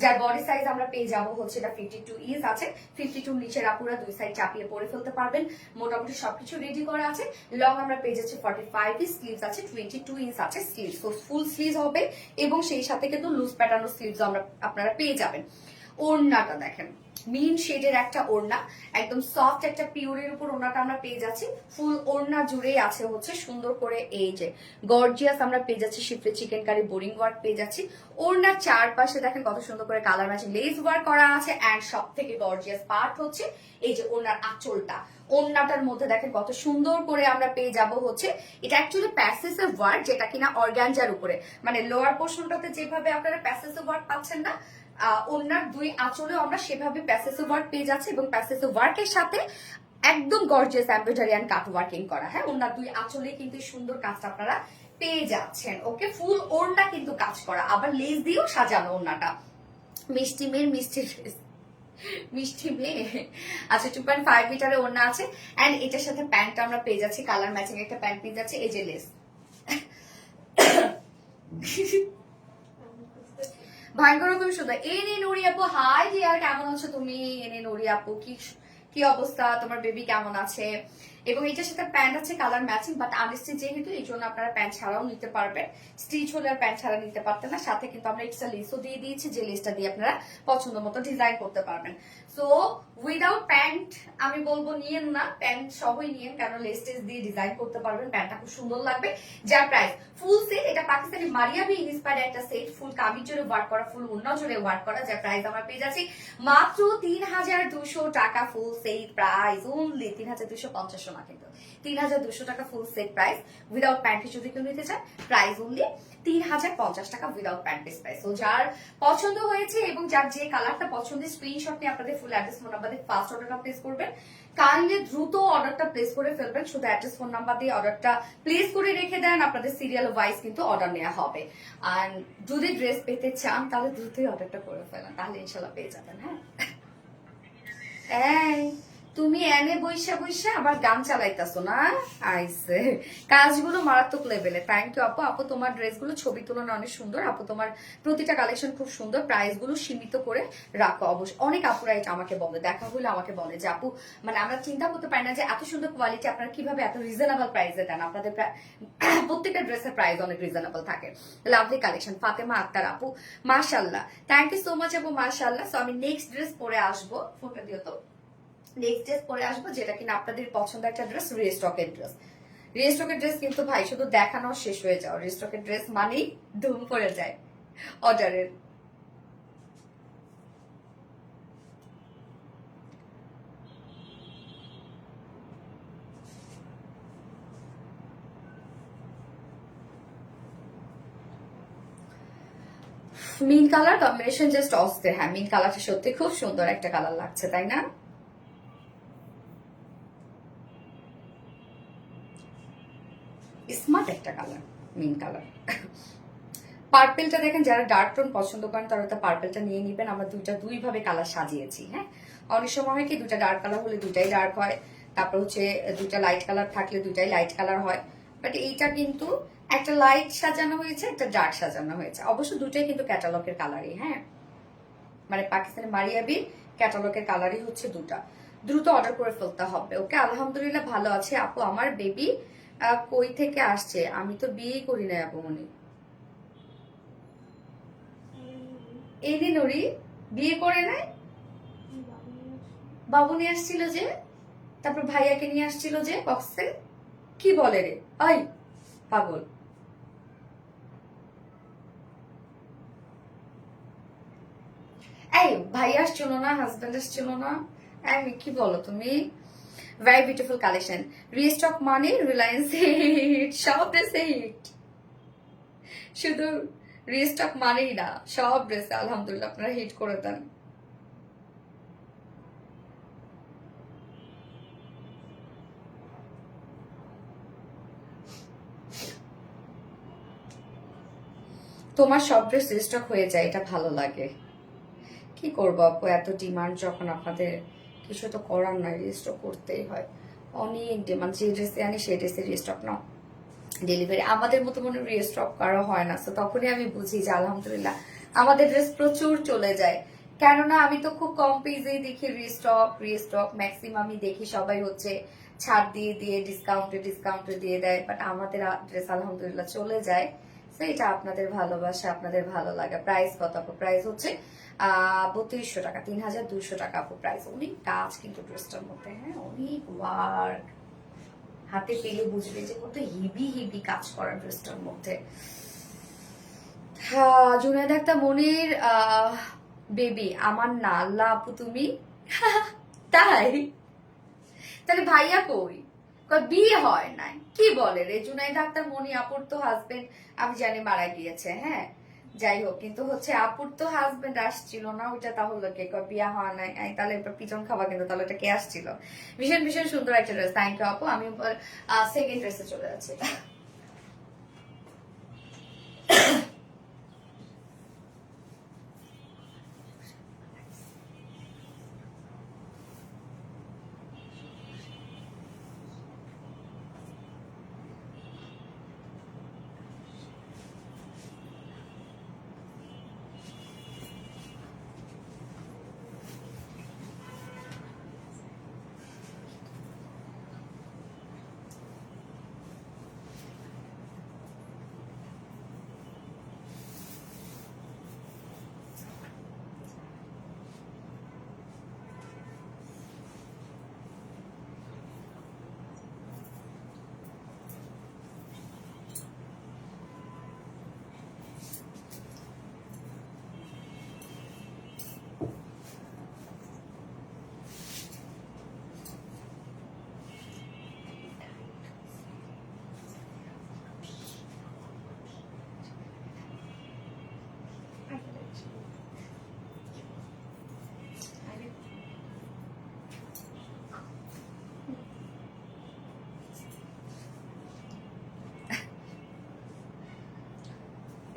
যার বডি সাইজ আমরা পেয়ে যাবো হচ্ছে এটা 52 ইঞ্চ আছে, 52 নিচের আপুরা দুই সাইড চাপিয়ে পরে ফেলতে পারবেন। মোটামুটি সবকিছু রেডি করা আছে। লং আমরা পেয়ে যাচ্ছি 45 ইঞ্চ, স্লিভস আছে 22 ইঞ্চ আছে স্লিভস, তো ফুল স্লিভস হবে এবং সেই সাথে কিন্তু লুজ প্যাটার্ন স্লিভস আমরা আপনারা পেয়ে যাবেন। ওড়নাটা দেখেন, মিন শেডের একটা ওড়না, একদম সফট একটা পিওরের উপর ওড়নাটা আমরা পেয়ে যাচ্ছি। ফুল ওড়না জুড়েই আছে হচ্ছে সুন্দর করে এই যে গর্জিয়াস আমরা পেয়ে যাচ্ছি শিফলি চিকেন কারি বোরিং ওয়ার্ক পেয়ে যাচ্ছি। ওড়নার চারপাশে দেখেন কত সুন্দর করে কালার ম্যাচিং লেস ওয়ার্ক করা আছে। এন্ড সব থেকে গর্জিয়াস পার্ট হচ্ছে এই যে ওড়নার আঁচলটা, ওড়নাটার মধ্যে দেখেন কত সুন্দর করে আমরা পেয়ে যাব হচ্ছে এটা অ্যাকচুয়ালি প্যাসেসিভ ওয়ার্ক, যেটা কিনা অর্গানজার উপরে, মানে লোয়ার পোর্শনটাতে যেভাবে আপনারা প্যাসেসিভ ওয়ার্ক পাচ্ছেন না, ওনার দুই আঁচলেও আমরা সেভাবে প্যাসেসিভ ওয়ার্ক পেয়ে যাচ্ছি এবং প্যাসেসিভ ওয়ার্কের সাথে একদম gorgeous embroidery and cut working করা। হ্যাঁ, ওনার দুই আঁচলে কিন্তু সুন্দর কাজটা আপনারা পেয়ে যাচ্ছেন। ওকে, ফুল ওড়না কিন্তু কাজ করা, আবার লেস দিয়েও সাজানো ওড়নাটা। মিষ্টি মেয়ের মিষ্টি ড্রেস, মিষ্টি মেয়ে। আচ্ছা, 2.5 মিটারে ওড়না আছে এন্ড এটার সাথে প্যান্টটা আমরা পেয়ে যাচ্ছি, কালার ম্যাচিং একটা প্যান্ট পেয়ে যাচ্ছে। এই যে লেস, ভয়ঙ্কর রকম সুন্দর। এনে নুরি আপু, হাই ডিয়ার, কেমন আছো তুমি? এনে নুরি আপু, কি অবস্থা, তোমার বেবি কেমন আছে? এবং এটার সাথে প্যান্ট আছে কালার ম্যাচিং, বাট আনস্টিচ যেহেতু এই জন্য আপনারা প্যান্ট ছাড়াও নিতে পারবেন। স্টিচ হলে আর প্যান্ট ছাড়া নিতে পারতেন না। সাথে কিন্তু আমরা এক্সট্রা লেসও দিয়ে দিয়েছি, যে লেসটা দিয়ে আপনারা পছন্দ মতো ডিজাইন করতে পারবেন। সো উইদাউট প্যান্ট আমি বলবো নিয়েন না, প্যান্ট সহই নিয়েন, কারণ লেস টেস দিয়ে ডিজাইন করতে পারবেন, প্যান্টটা খুব সুন্দর লাগবে। যার প্রাইস ফুল সেট, এটা পাকিস্তানি মারিয়াবি ইন্সপায়ার্ড একটা সেট, ফুল কামিজ জুড়ে ওয়ার্ক করা, ফুল উন্না জুড়ে ওয়ার্ক করা, যার প্রাইস আমরা পেয়ে যাচ্ছি মাত্র 3200 টাকা। ফুল সেট প্রাইস অনলি 3250 না, কিন্তু 3200 টাকা full set price. Without pant যদি কেউ নিতে চায়, প্রাইস অনলি 3050 টাকা উইদাউট প্যান্ট প্রাইস। তো যার পছন্দ হয়েছে এবং যার যে কালারটা পছন্দের, স্ক্রিনশট নিয়ে আপনাদের ফুল অ্যাড্রেস ফোন নাম্বার দিয়ে ফার্স্ট অর্ডারটা প্লেস করবেন। কাইন্ডলি দ্রুত অর্ডারটা প্লেস করে ফেলবেন, শুধু অ্যাড্রেস ফোন নাম্বার দিয়ে অর্ডারটা প্লেস করে রেখে দেন, আপনাদের সিরিয়াল ওয়াইজ কিন্তু অর্ডার নেওয়া হবে। আর যদি ড্রেস পেতে চান তাহলে দ্রুতই অর্ডারটা করে ফেলেন, তাহলে ইনশাল্লাহ পেয়ে যাবেন। হ্যাঁ, তুমি এনে বইসা বইসা আবার গান চালাইতাছো না? আইসে, কাজগুলো মারাত্মক লেভেলে। থ্যাংক ইউ আপু। আপু তোমার ড্রেসগুলো ছবি তুলনা অনেক সুন্দর আপু, তোমার প্রতিটা কালেকশন খুব সুন্দর। প্রাইসগুলো সীমিত করে রাখো অবশ্যই। অনেক আপুরা এটা আমাকে বলে, দেখা হলে আমাকে বলে যে আপু, মানে আমরা চিন্তা করতে পারি না যে এত সুন্দর কোয়ালিটি আপনারা কিভাবে এত রিজনেবল প্রাইসে দেন। আপনাদের প্রত্যেকটা ড্রেসের প্রাইস অনেক রিজনেবল থাকে। Lovely collection. ফাতেমা আক্তার আপু, মাশাআল্লাহ, থ্যাংক ইউ সো মাচ আপু, মাশাআল্লাহ। সো আমি নেক্সট ড্রেস পরে আসবো, ফোনটা দিও তো। নেক্সট ড্রেস পরে আসবো, যেটা কিনা আপনাদের পছন্দের একটা ড্রেস, রিস্টকের ড্রেস। রিস্টকের ড্রেস কিন্তু ভাই শুধু দেখানো শেষ হয়ে যাও, রিস্টকের ড্রেস মানেই ধুম পড়ে যায় অর্ডারের। মিন কালার কম্বিনেশন জাস্ট অস্থির। হ্যাঁ, মিন কালারটা সত্যি খুব সুন্দর একটা কালার লাগছে, তাই না? স্মার্ট একটা কালার, মিন কালার। পার্পেলটা দেখেন, যারা ডার্ক টোন পছন্দ করেন তারা তো পার্পেলটা নিয়ে নিবেন। আমরা দুই ভাবে কালার সাজিয়েছি। হ্যাঁ, অনেক সময় হয় কি দুইটা ডার্ক কালার হলে দুইটাই ডার্ক হয়, তারপর হচ্ছে দুইটা লাইট কালার থাকলে দুইটাই লাইট কালার হয়। বাট এইটা কিন্তু একটা লাইট সাজানো হয়েছে, একটা ডার্ক সাজানো হয়েছে। অবশ্য দুটাই কিন্তু ক্যাটালগের কালারই। হ্যাঁ, মানে পাকিস্তানি মারিয়াবি ক্যাটালগের কালারই হচ্ছে দুটা। দ্রুত অর্ডার করে ফেলতে হবে। ওকে, আলহামদুলিল্লাহ ভালো আছে আপু। আমার বেবি কই থেকে আসছে? আমি তো বিয়েই করি না আপু মনি। এই দিন ওরি বিয়ে করে নাই? বাবু নিয়ে আসছিল যে, তারপর ভাইয়াকে নিয়ে আসছিল যে বক্সে। কি বলে রে আই পাগল। এই ভাই আসছিল না, হাজবেন্ড আসছিল না? আমি কি বলো তুমি? Very beautiful collection. রিস্টক মানে রিলায়েন্স হিট, সব ড্রেসে হিট। শুধু রিস্টক মানেই না, সব ড্রেসে আলহামদুলিল্লাহ আপনারা হিট করে দেন। তোমার সব ড্রেস রিস্টক হয়ে যায়, এটা ভালো লাগে। কি করবো আপু, এত ডিমান্ড যখন আপনাদের, কিছু তো করার নাই, রিস্টক করতেই হয়। অনেক ডিমান্ড, যে ড্রেসে আনি সেই ড্রেসে রিস্টক নাও। ডেলিভারি আমাদের মতো মনে রিস্টক করা হয় না, তো তখনই আমি বুঝি যে আলহামদুলিল্লাহ আমাদের ড্রেস প্রচুর চলে যায়। কেননা আমি তো খুব কম পেজেই দেখি রিস্টক ম্যাক্সিমামই দেখি সবাই হচ্ছে ছাড় দিয়ে দিয়ে ডিসকাউন্টে দিয়ে দেয়, বাট আমাদের ড্রেস আলহামদুলিল্লাহ চলে যায়। তো এটা আপনাদের ভালোবাসা, আপনাদের ভালো লাগা। প্রাইস কত আপু? প্রাইস হচ্ছে 3200 টাকা, 3200 টাকা আপু প্রাইস। অনেক কাজ কিন্তু ড্রেসটার মধ্যে। হ্যাঁ, অনেক ওয়ার্ক, হাতে পেলে বুঝবে যে কত হেভি কাজ করা ড্রেসটার মধ্যে। জুনায়েদ আক্তার মনির বেবি আমার না, আল্লাহ আপু তুমি। তাই? তাহলে ভাইয়া কই? বিয়ে হয় নাই? কি বলে রে? জুনায়েদ আক্তার মনি আপুর তো হাজবেন্ড আমি জানি মারা গিয়েছে। হ্যাঁ, যাই হোক, কিন্তু হচ্ছে আপুর তো হাজবেন্ড আসছিল না, ওইটা তাহলে কে? বিয়া হওয়া নাই? তাহলে পিছন খাওয়া, কিন্তু তাহলে এটা কে আসছিল? ভীষণ ভীষণ সুন্দর একটা ড্রেস। থ্যাংক ইউ আপু। আমি সেকেন্ড ড্রেসে চলে যাচ্ছি।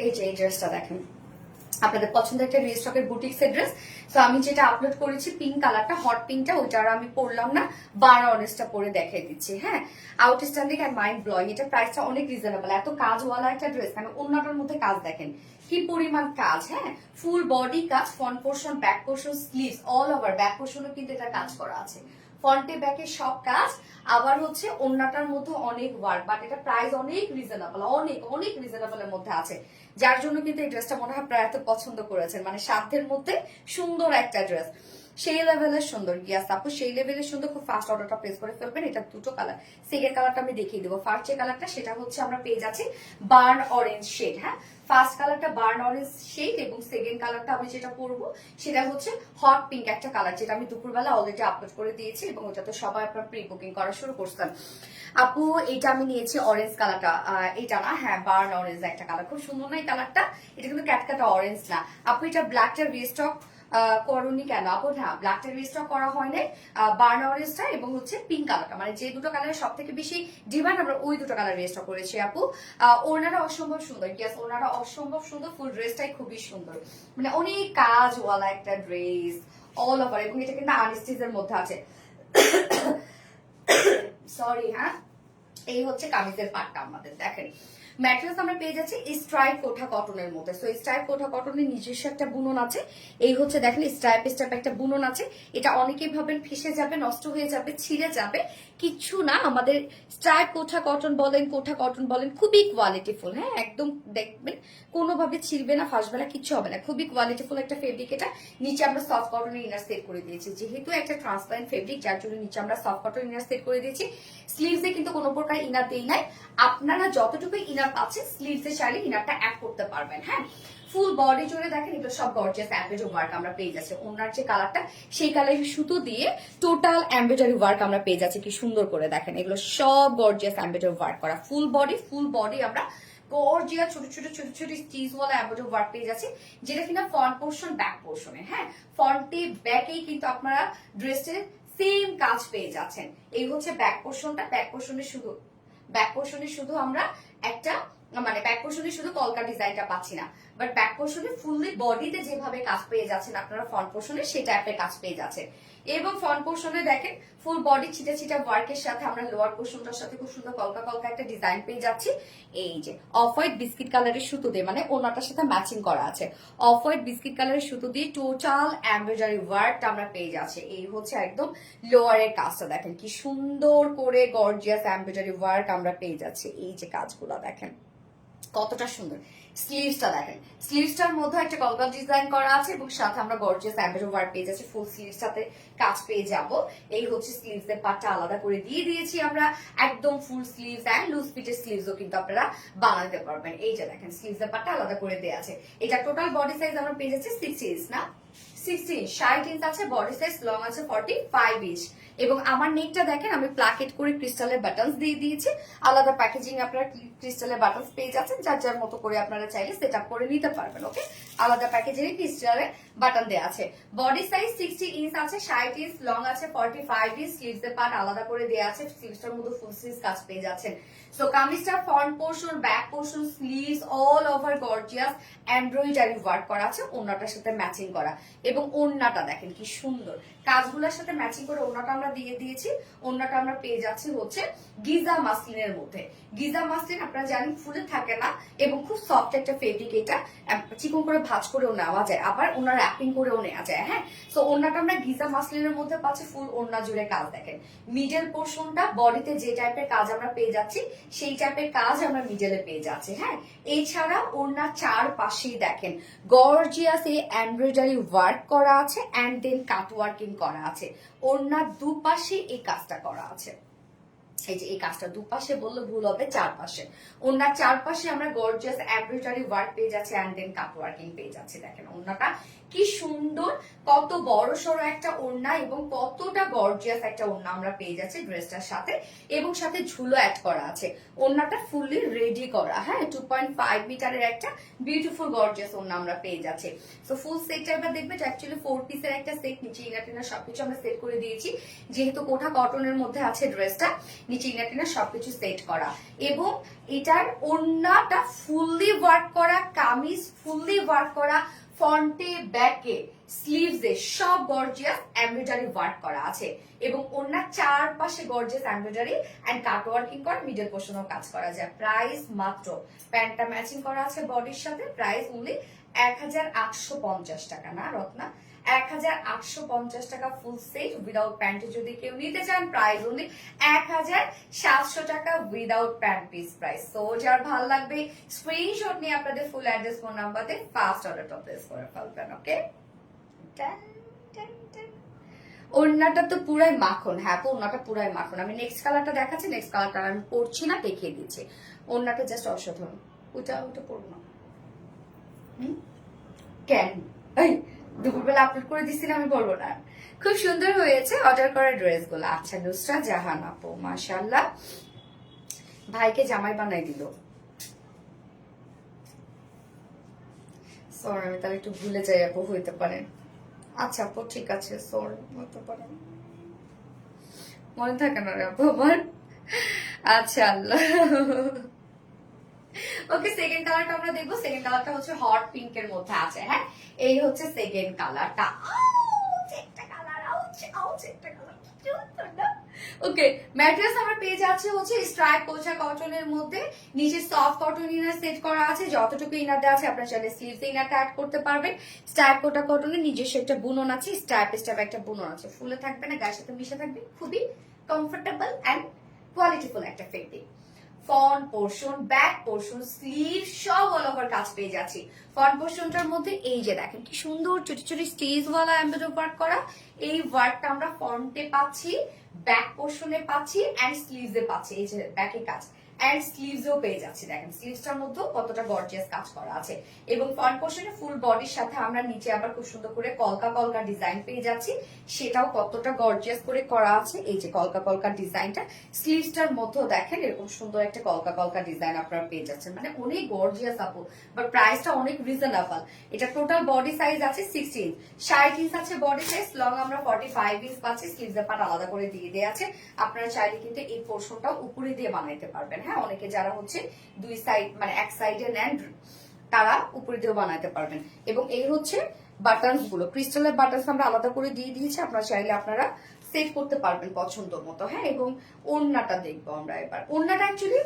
এই যে এই ড্রেসটা দেখেন, আপনাদের পছন্দের একটা রিস্টকের বুটিক্সের ড্রেস। তো আমি যেটা আপলোড করেছি পিঙ্ক কালারটা, হট পিঙ্কটা, ওইটা আর আমি পরলাম না, বার অনেস্টটা পরে দেখাই দিচ্ছি। হ্যাঁ, আউটস্ট্যান্ডিং অ্যান্ড মাইন্ড ব্লোয়িং। এটা প্রাইসটা অনেক রিজনেবল। এত কাজওয়ালা একটা ড্রেস, মানে অন্যটার মধ্যে কাজ দেখেন কি পরিমাণ কাজ। হ্যাঁ, ফুল বডি কাজ, front portion, back portion, sleeves, all over back পোর্শনও কিন্তু এটা কাজ করা আছে। ফ্রন্টে ব্যাকে সব কাজ, আবার হচ্ছে অন্যটার মধ্যে অনেক ওয়ার্ক, বাট এটা প্রাইস অনেক রিজনেবল, অনেক অনেক রিজনেবলের মধ্যে আছে। যার জন্য কিন্তু এই ড্রেসটা মনে হয় আপনারা এত পছন্দ করেছেন, মানে সাধ্যের মধ্যে সুন্দর একটা ড্রেস, সেই লেভেলের সুন্দর। ইয়াস আপু সেই লেভেলের সুন্দর, খুব ফাস্ট অর্ডারটা প্লেস করে ফেলবেন। এটা দুটো কালার, সেকেন্ড কালারটা আমি দেখিয়ে দেবো। ফার্স্ট যে কালারটা সেটা হচ্ছে আমরা পেয়ে যাচ্ছি বার্ন অরেঞ্জ শেড। হ্যাঁ, ফার্স্ট কালারটা বার্ন অরেঞ্জ শেড এবং সেকেন্ড কালারটা আমি যেটা পরবো সেটা হচ্ছে হট পিঙ্ক একটা কালার, যেটা আমি দুপুরবেলা অলরেডি আপলোড করে দিয়েছি এবং ওটা তো সবাই আপনার প্রি বুকিং করা শুরু করছেন। আপু এটা আমি নিয়েছি অরেঞ্জ কালারটা, এটা না, হ্যাঁ বার্ন অরেঞ্জ একটা কালার, খুব সুন্দর না এই কালারটা? এটা কিন্তু ক্যাটকাটা অরেঞ্জ না আপু, এটা ব্ল্যাকটা রিস্টক করনি কেন আপু? হ্যাঁ ব্ল্যাকটা রিস্টক করা হয় নাই, বার্ন অরেঞ্জটা এবং হচ্ছে পিঙ্ক কালারটা, মানে যে দুটো কালারের সব থেকে বেশি ডিমান্ড আমরা ওই দুটো কালার রিস্টক করেছি আপু। ওনারা অসম্ভব সুন্দর, ইয়েস ওনারা অসম্ভব সুন্দর, ফুল ড্রেসটাই খুবই সুন্দর, মানে অনেক কাজওয়ালা একটা ড্রেস অল ওভার, এবং এটা কিন্তু আনস্টিচের মধ্যে আছে। সরি, হ্যাঁ এই হচ্ছে কামিজের পাটটা আমাদের, দেখেন ম্যাটেরিয়ালস আমরা পেয়ে যাচ্ছি স্ট্রাইপ কোঠা কটনের মধ্যে। সো স্ট্রাইপ কোঠা কটনের নিজস্ব একটা বুনন আছে, এই হচ্ছে দেখেন স্ট্রাইপ স্ট্রাইপ একটা বুনন আছে। এটা অনেকেই ভাবেন ফেসে যাবে, নষ্ট হয়ে যাবে, ছিঁড়ে যাবে, কিচ্ছু না। আমাদের স্ট্রাইপ কোঠা কটন বলেন খুবই কোয়ালিটিফুল। হ্যাঁ একদম দেখবেন কোনোভাবে ছিঁড়বে না, ফাসবে না, কিচ্ছু হবে না, খুবই কোয়ালিটিফুল একটা ফেব্রিক। এটা নিচে আমরা সফট কটনের ইনার সেট করে দিয়েছি, যেহেতু একটা ট্রান্সপারেন্ট ফেব্রিক যার জন্য নিচে আমরা সফট কটন ইনার সেট করে দিয়েছি। স্লিভসে কিন্তু কোনো প্রকার ইনার দেই নাই, আপনারা যতটুকু ইনার পাচ্ছেন স্লিভসে চাইলে ইনারটা অ্যাড করতে পারবেন। হ্যাঁ ফুল বডি জুড়ে দেখেন এগুলো সব গর্জিয়াস এমব্রয়ডারি ওয়ার্ক আমরা পেয়ে যাচ্ছি। ওনার যে কালারটা সেই কালারের সুতো দিয়ে টোটাল এমব্রয়ডারি ওয়ার্ক আমরা পেয়ে যাচ্ছি, কি সুন্দর করে দেখেন এগুলো সব গর্জিয়াস এমব্রয়ডারি ওয়ার্ক করা। ফুল বডি আমরা গর্জিয়াস ছোট ছোট স্টিচ ওয়ালা এমব্রয়ডারি ওয়ার্ক পেয়ে যাচ্ছি, যেটা কিনা ফ্রন্ট পোর্শন ব্যাক পোর্শনে। হ্যাঁ ফ্রন্টে ব্যাকেই কিন্তু আপনারা ড্রেসের সেম কাজ পেয়ে যাচ্ছেন। এই হচ্ছে ব্যাক পোর্শনটা, ব্যাক পোর্শনে শুধু আমরা একটা মানে ব্যাক পোর্শনে শুধু কলকা ডিজাইনটা পাচ্ছি না, বাট ব্যাক পোর্শনে ফুললি বডিতে যেভাবে কাজ পেয়ে যাচ্ছেন আপনারা ফ্রন্ট পোর্শনে সেই টাইপের কাজ পেয়ে যাচ্ছেন। এবং ফ্রন্ট পোর্শনে দেখেন ফুল বডি ছিটা ছিটা ওয়ার্কের সাথে আমরা লোয়ার পোর্শনটার সাথে খুব সুন্দর কলকা একটা ডিজাইন পেয়ে যাচ্ছি। এই যে অফ হোয়াইট বিস্কিট কালারের সুতো দিয়ে, মানে ওনাটার সাথে ম্যাচিং করা আছে, অফ হোয়াইট বিস্কিট কালারের সুতো দিয়ে টোটাল এমব্রয়ডারি ওয়ার্কটা আমরা পেয়ে যাচ্ছি। এই হচ্ছে একদম লোয়ারের কাজটা, দেখেন কি সুন্দর করে গর্জিয়াস এমব্রয়ডারি ওয়ার্ক আমরা পেয়ে যাচ্ছি। এই যে কাজগুলো দেখেন কতটা সুন্দর। স্লিভসটা দেখেন, স্লিভসটার মধ্যে একটা কলকা ডিজাইন করা আছে এবং সাথে আমরা গর্জিয়াস এমব্রয়ডারি ওয়ার্ক পেয়ে যাচ্ছি, ফুল স্লিভসটাতে কাজ পেয়ে যাব। এই হচ্ছে স্লিভসের পার্টটা আলাদা করে দিয়ে দিয়েছি আমরা, একদম ফুল স্লিভস এন্ড লুজ ফিটের স্লিভসও কিন্তু আপনারা বানাতে পারবেন। এই যে দেখেন স্লিভসের পার্টটা আলাদা করে দেওয়া আছে। এটা টোটাল বডি সাইজ আমরা পেয়ে যাচ্ছি 60 ইঞ্চ, না 60 ইঞ্চ, 60 ইঞ্চ আছে বডি সাইজ, লং আছে 45 ইঞ্চ। এবং আমার নেকটা দেখেন আমি প্লাকেট করে ক্রিস্টালের বাটনস দিয়ে দিয়েছি, আলাদা প্যাকেজিং আপনারা ক্রিস্টালের বাটনস পেয়ে যাচ্ছেন, যার যার মতো করে আপনারা চাইলে সেট আপ করে নিতে পারবেন। ওকে, আলাদা প্যাকেজিং ক্রিস্টালের বাটন দেওয়া আছে। বডি সাইজ 60 ইঞ্চ আছে, 60 ইঞ্চ, লং আছে 45 ইঞ্চ, স্লিভস এর পার্ট আলাদা করে দেওয়া আছে, স্লিভসটার মধ্যে ফুল স্লিভস কাজ পেয়ে যাচ্ছেন। সো কামিজটা front portion, back portion, sleeves all over gorgeous embroidery work করা আছে, ওড়নাটার সাথে ম্যাচিং করা। এবং ওড়নাটা দেখেন কি সুন্দর, কাজগুলোর সাথে ম্যাচিং করে ওড়নাটা আমরা দিয়ে দিয়েছি। ওড়নাটা আমরা পেয়ে যাচ্ছি হচ্ছে গিজা মাসলিনের মধ্যে। গিজা মাসলিন আপনারা জানেন ফুলে থাকে না এবং খুব সফট একটা ফেব্রিক, এটা চিকন করে ভাঁজ করেও নেওয়া যায়, আবার ওনার র্যাপিং করেও নেওয়া যায়। হ্যাঁ সো ওড়নাটা আমরা গিজা মাসলিনের মধ্যে পাচ্ছি, ফুল ওড়না জুড়ে কাজ দেখেন। মিডল পোর্শনটা বডিতে যে টাইপের কাজ আমরা পেয়ে যাচ্ছি সেই টাইপের কাজ আমরা মিডলে পেয়ে যাচ্ছি। হ্যাঁ এছাড়া ওড়নার চারপাশেই দেখেন গর্জিয়াস এই এমব্রয়ডারি ওয়ার্ক করা আছে এন্ড দেন কাট ওয়ার্কিং করা আছে। ওড়নার দুপাশে এই কাজটা করা আছে, এই যে এই কাজটা দুপাশে বললে ভুল হবে, চারপাশে। ওড়নার চারপাশে আমরা গর্জিয়াস এমব্রয়ডারি ওয়ার্ক পেয়ে যাচ্ছি এন্ড দেন কাট ওয়ার্কিং পেয়ে যাচ্ছি। দেখেন ওড়নাটা কি সুন্দর, কত বড় সড়ো একটা ওড়না এবং কতটা গর্জিয়াস একটা ওড়না আমরা পেয়ে যাচ্ছি ড্রেসটার সাথে, এবং সাথে ঝুলো অ্যাড করা আছে। ওড়নাটা ফুললি রেডি করা, হ্যাঁ 2.5 মিটারের একটা বিউটিফুল গর্জিয়াস ওড়না আমরা পেয়ে যাচ্ছি। সো ফুল সেটটা এবার দেখবে অ্যাকচুয়ালি 4 পিসের একটা সেট, নিচে ইনার টিনার সবকিছু আমরা সেট করে দিয়েছি, যেহেতু কোঠা কটনের মধ্যে আছে ড্রেসটা, নিচে ইনার টিনার সবকিছু সেট করা। এবং এটার ওড়নাটা ফুললি ওয়ার্ক করা, কামিজ ফুললি ওয়ার্ক করা, ফ্রন্টে ব্যাকে স্লিভসে সব গর্জিয়াস এমব্রয়ডারি ওয়ার্ক করা আছে। এবং ওড়নার চারপাশে gorgeous embroidery and cut working করা, মিডল পোর্শনও কাজ করা যায়। প্রাইস মাত্র, প্যান্টটা ম্যাচিং করা আছে বডির সাথে, প্রাইস অনলি 1850 টাকা, না রত্না, 1850 টাকা ফুল সেট উইদাউট প্যান্টে যদি কেউ নিতে চান, প্রাইস অনলি 1700 টাকা উইদাউট প্যান্ট পিস প্রাইস। তো যার ভালো লাগবে স্ক্রিনশট নিয়ে আপনাদের ফুল অ্যাড্রেস ফোন নাম্বারে ফার্স্ট অর্ডারটা প্লেস করে ফেলবেন। ওকে, ওড়নাটা তো পুরাই মাখন। হ্যাঁ আপু ওড়নাটা পুরাই মাখন। আমি নেক্সট কালারটা দেখাচ্ছি, নেক্সট কালারটা আমি পরছি না, দেখিয়ে দিচ্ছি। ওড়নাটা জাস্ট অসাধারণ। ওটা পরবো না কেন, এই দুপুরবেলা আপলোড করে দিচ্ছিলাম, আমি বলবো না। খুব সুন্দর হয়েছে অর্ডার করা ড্রেস গুলো। আচ্ছা নুসরাত জাহান আপু মাশাআল্লাহ, ভাইকে জামাই বানাই দিল। সরি আমি তাহলে একটু ভুলে যাই আপু, হইতে পারে। আচ্ছা আপু ঠিক আছে, সরি, হতে পারে, মনে থাকে না রে আপু আমার। আচ্ছা আল্লাহ। ওকে সেকেন্ড কালারটা আমরা দেখবো। সেকেন্ড কালারটা হচ্ছে হট পিঙ্ক এর মধ্যে আছে। হ্যাঁ এই হচ্ছে সেকেন্ড কালারটা। একটা কালার, আউচ আউচ, একটা কালার ওকে। ম্যাট্রেস আমরা পেয়ে যাচ্ছে হচ্ছে স্ট্রাইপ কোচা কটনের মধ্যে, নিচে সফট কটন ইনার সেট করা আছে। যতটুকু ইনার দেওয়া আছে আপনার চাইলে স্লিভস ইনারটা অ্যাড করতে পারবেন। স্ট্রাইপ কোটা কটনের নিজস্ব একটা বুনন আছে, স্ট্রাইপ একটা বুনন আছে, ফুলে থাকবে না, গায়ের সাথে মিশে থাকবে, খুবই কমফোর্টেবল এন্ড কোয়ালিটিফুল একটা fabric. Front portion, back portion, sleeve সব অল ওভার কাজ পেয়ে যাচ্ছি। ফ্রন্ট পোর্শনটার মধ্যে এই যে দেখেন কি সুন্দর ছোট ছোট স্টেজ ওয়ালা এমব্রয়ডারি ওয়ার্ক করা। এই ওয়ার্কটা আমরা ফ্রন্টে পাচ্ছি, ব্যাক পোর্শনে পাচ্ছি এন্ড স্লিভসে পাচ্ছি। এই যে ব্যাকে কাজ এন্ড স্লিভসও পেয়ে যাচ্ছি। দেখেন স্লিভসটার মধ্যেও কতটা গর্জিয়াস কাজ করা আছে। এবং ফ্রন্ট পোর্শনে ফুল বডির সাথে আমরা নিচে আবার খুব সুন্দর করে কলকা কলকা ডিজাইন পেয়ে যাচ্ছি, সেটাও কতটা গর্জিয়াস করে করা আছে। এই যে কলকা কলকা ডিজাইনটা স্লিভসটার মধ্যেও দেখেন এরকম সুন্দর একটা কলকা কলকা ডিজাইন আপনারা পেয়ে যাচ্ছেন, মানে অনেক গর্জিয়াস আপু। বাট প্রাইসটা অনেক রিজনেবল। এটা টোটাল বডি সাইজ আছে 16 ইঞ্চ, 60 ইঞ্চ আছে বডি সাইজ, লং আমরা 45 ইঞ্চ পাচ্ছি। স্লিভসের পার্ট আলাদা করে দিয়ে দেওয়া আছে। আপনারা চাইলে কিন্তু এই পোর্শনটাও উপরে দিয়ে বানাইতে পারবেন। হ্যাঁ অনেকে যারা হচ্ছে দুই সাইড মানে এক সাইডে নেন তারা উপরে দিয়েও বানাতে পারবেন। এবং এই হচ্ছে বাটনস গুলো, ক্রিস্টালের বাটনস আমরা আলাদা করে দিয়ে দিয়েছি, আপনারা চাইলে আপনারা সেট করতে পারবেন পছন্দ মতো। হ্যাঁ এবং ওড়নাটা দেখবো আমরা এবার। ওড়নাটা অ্যাকচুয়ালি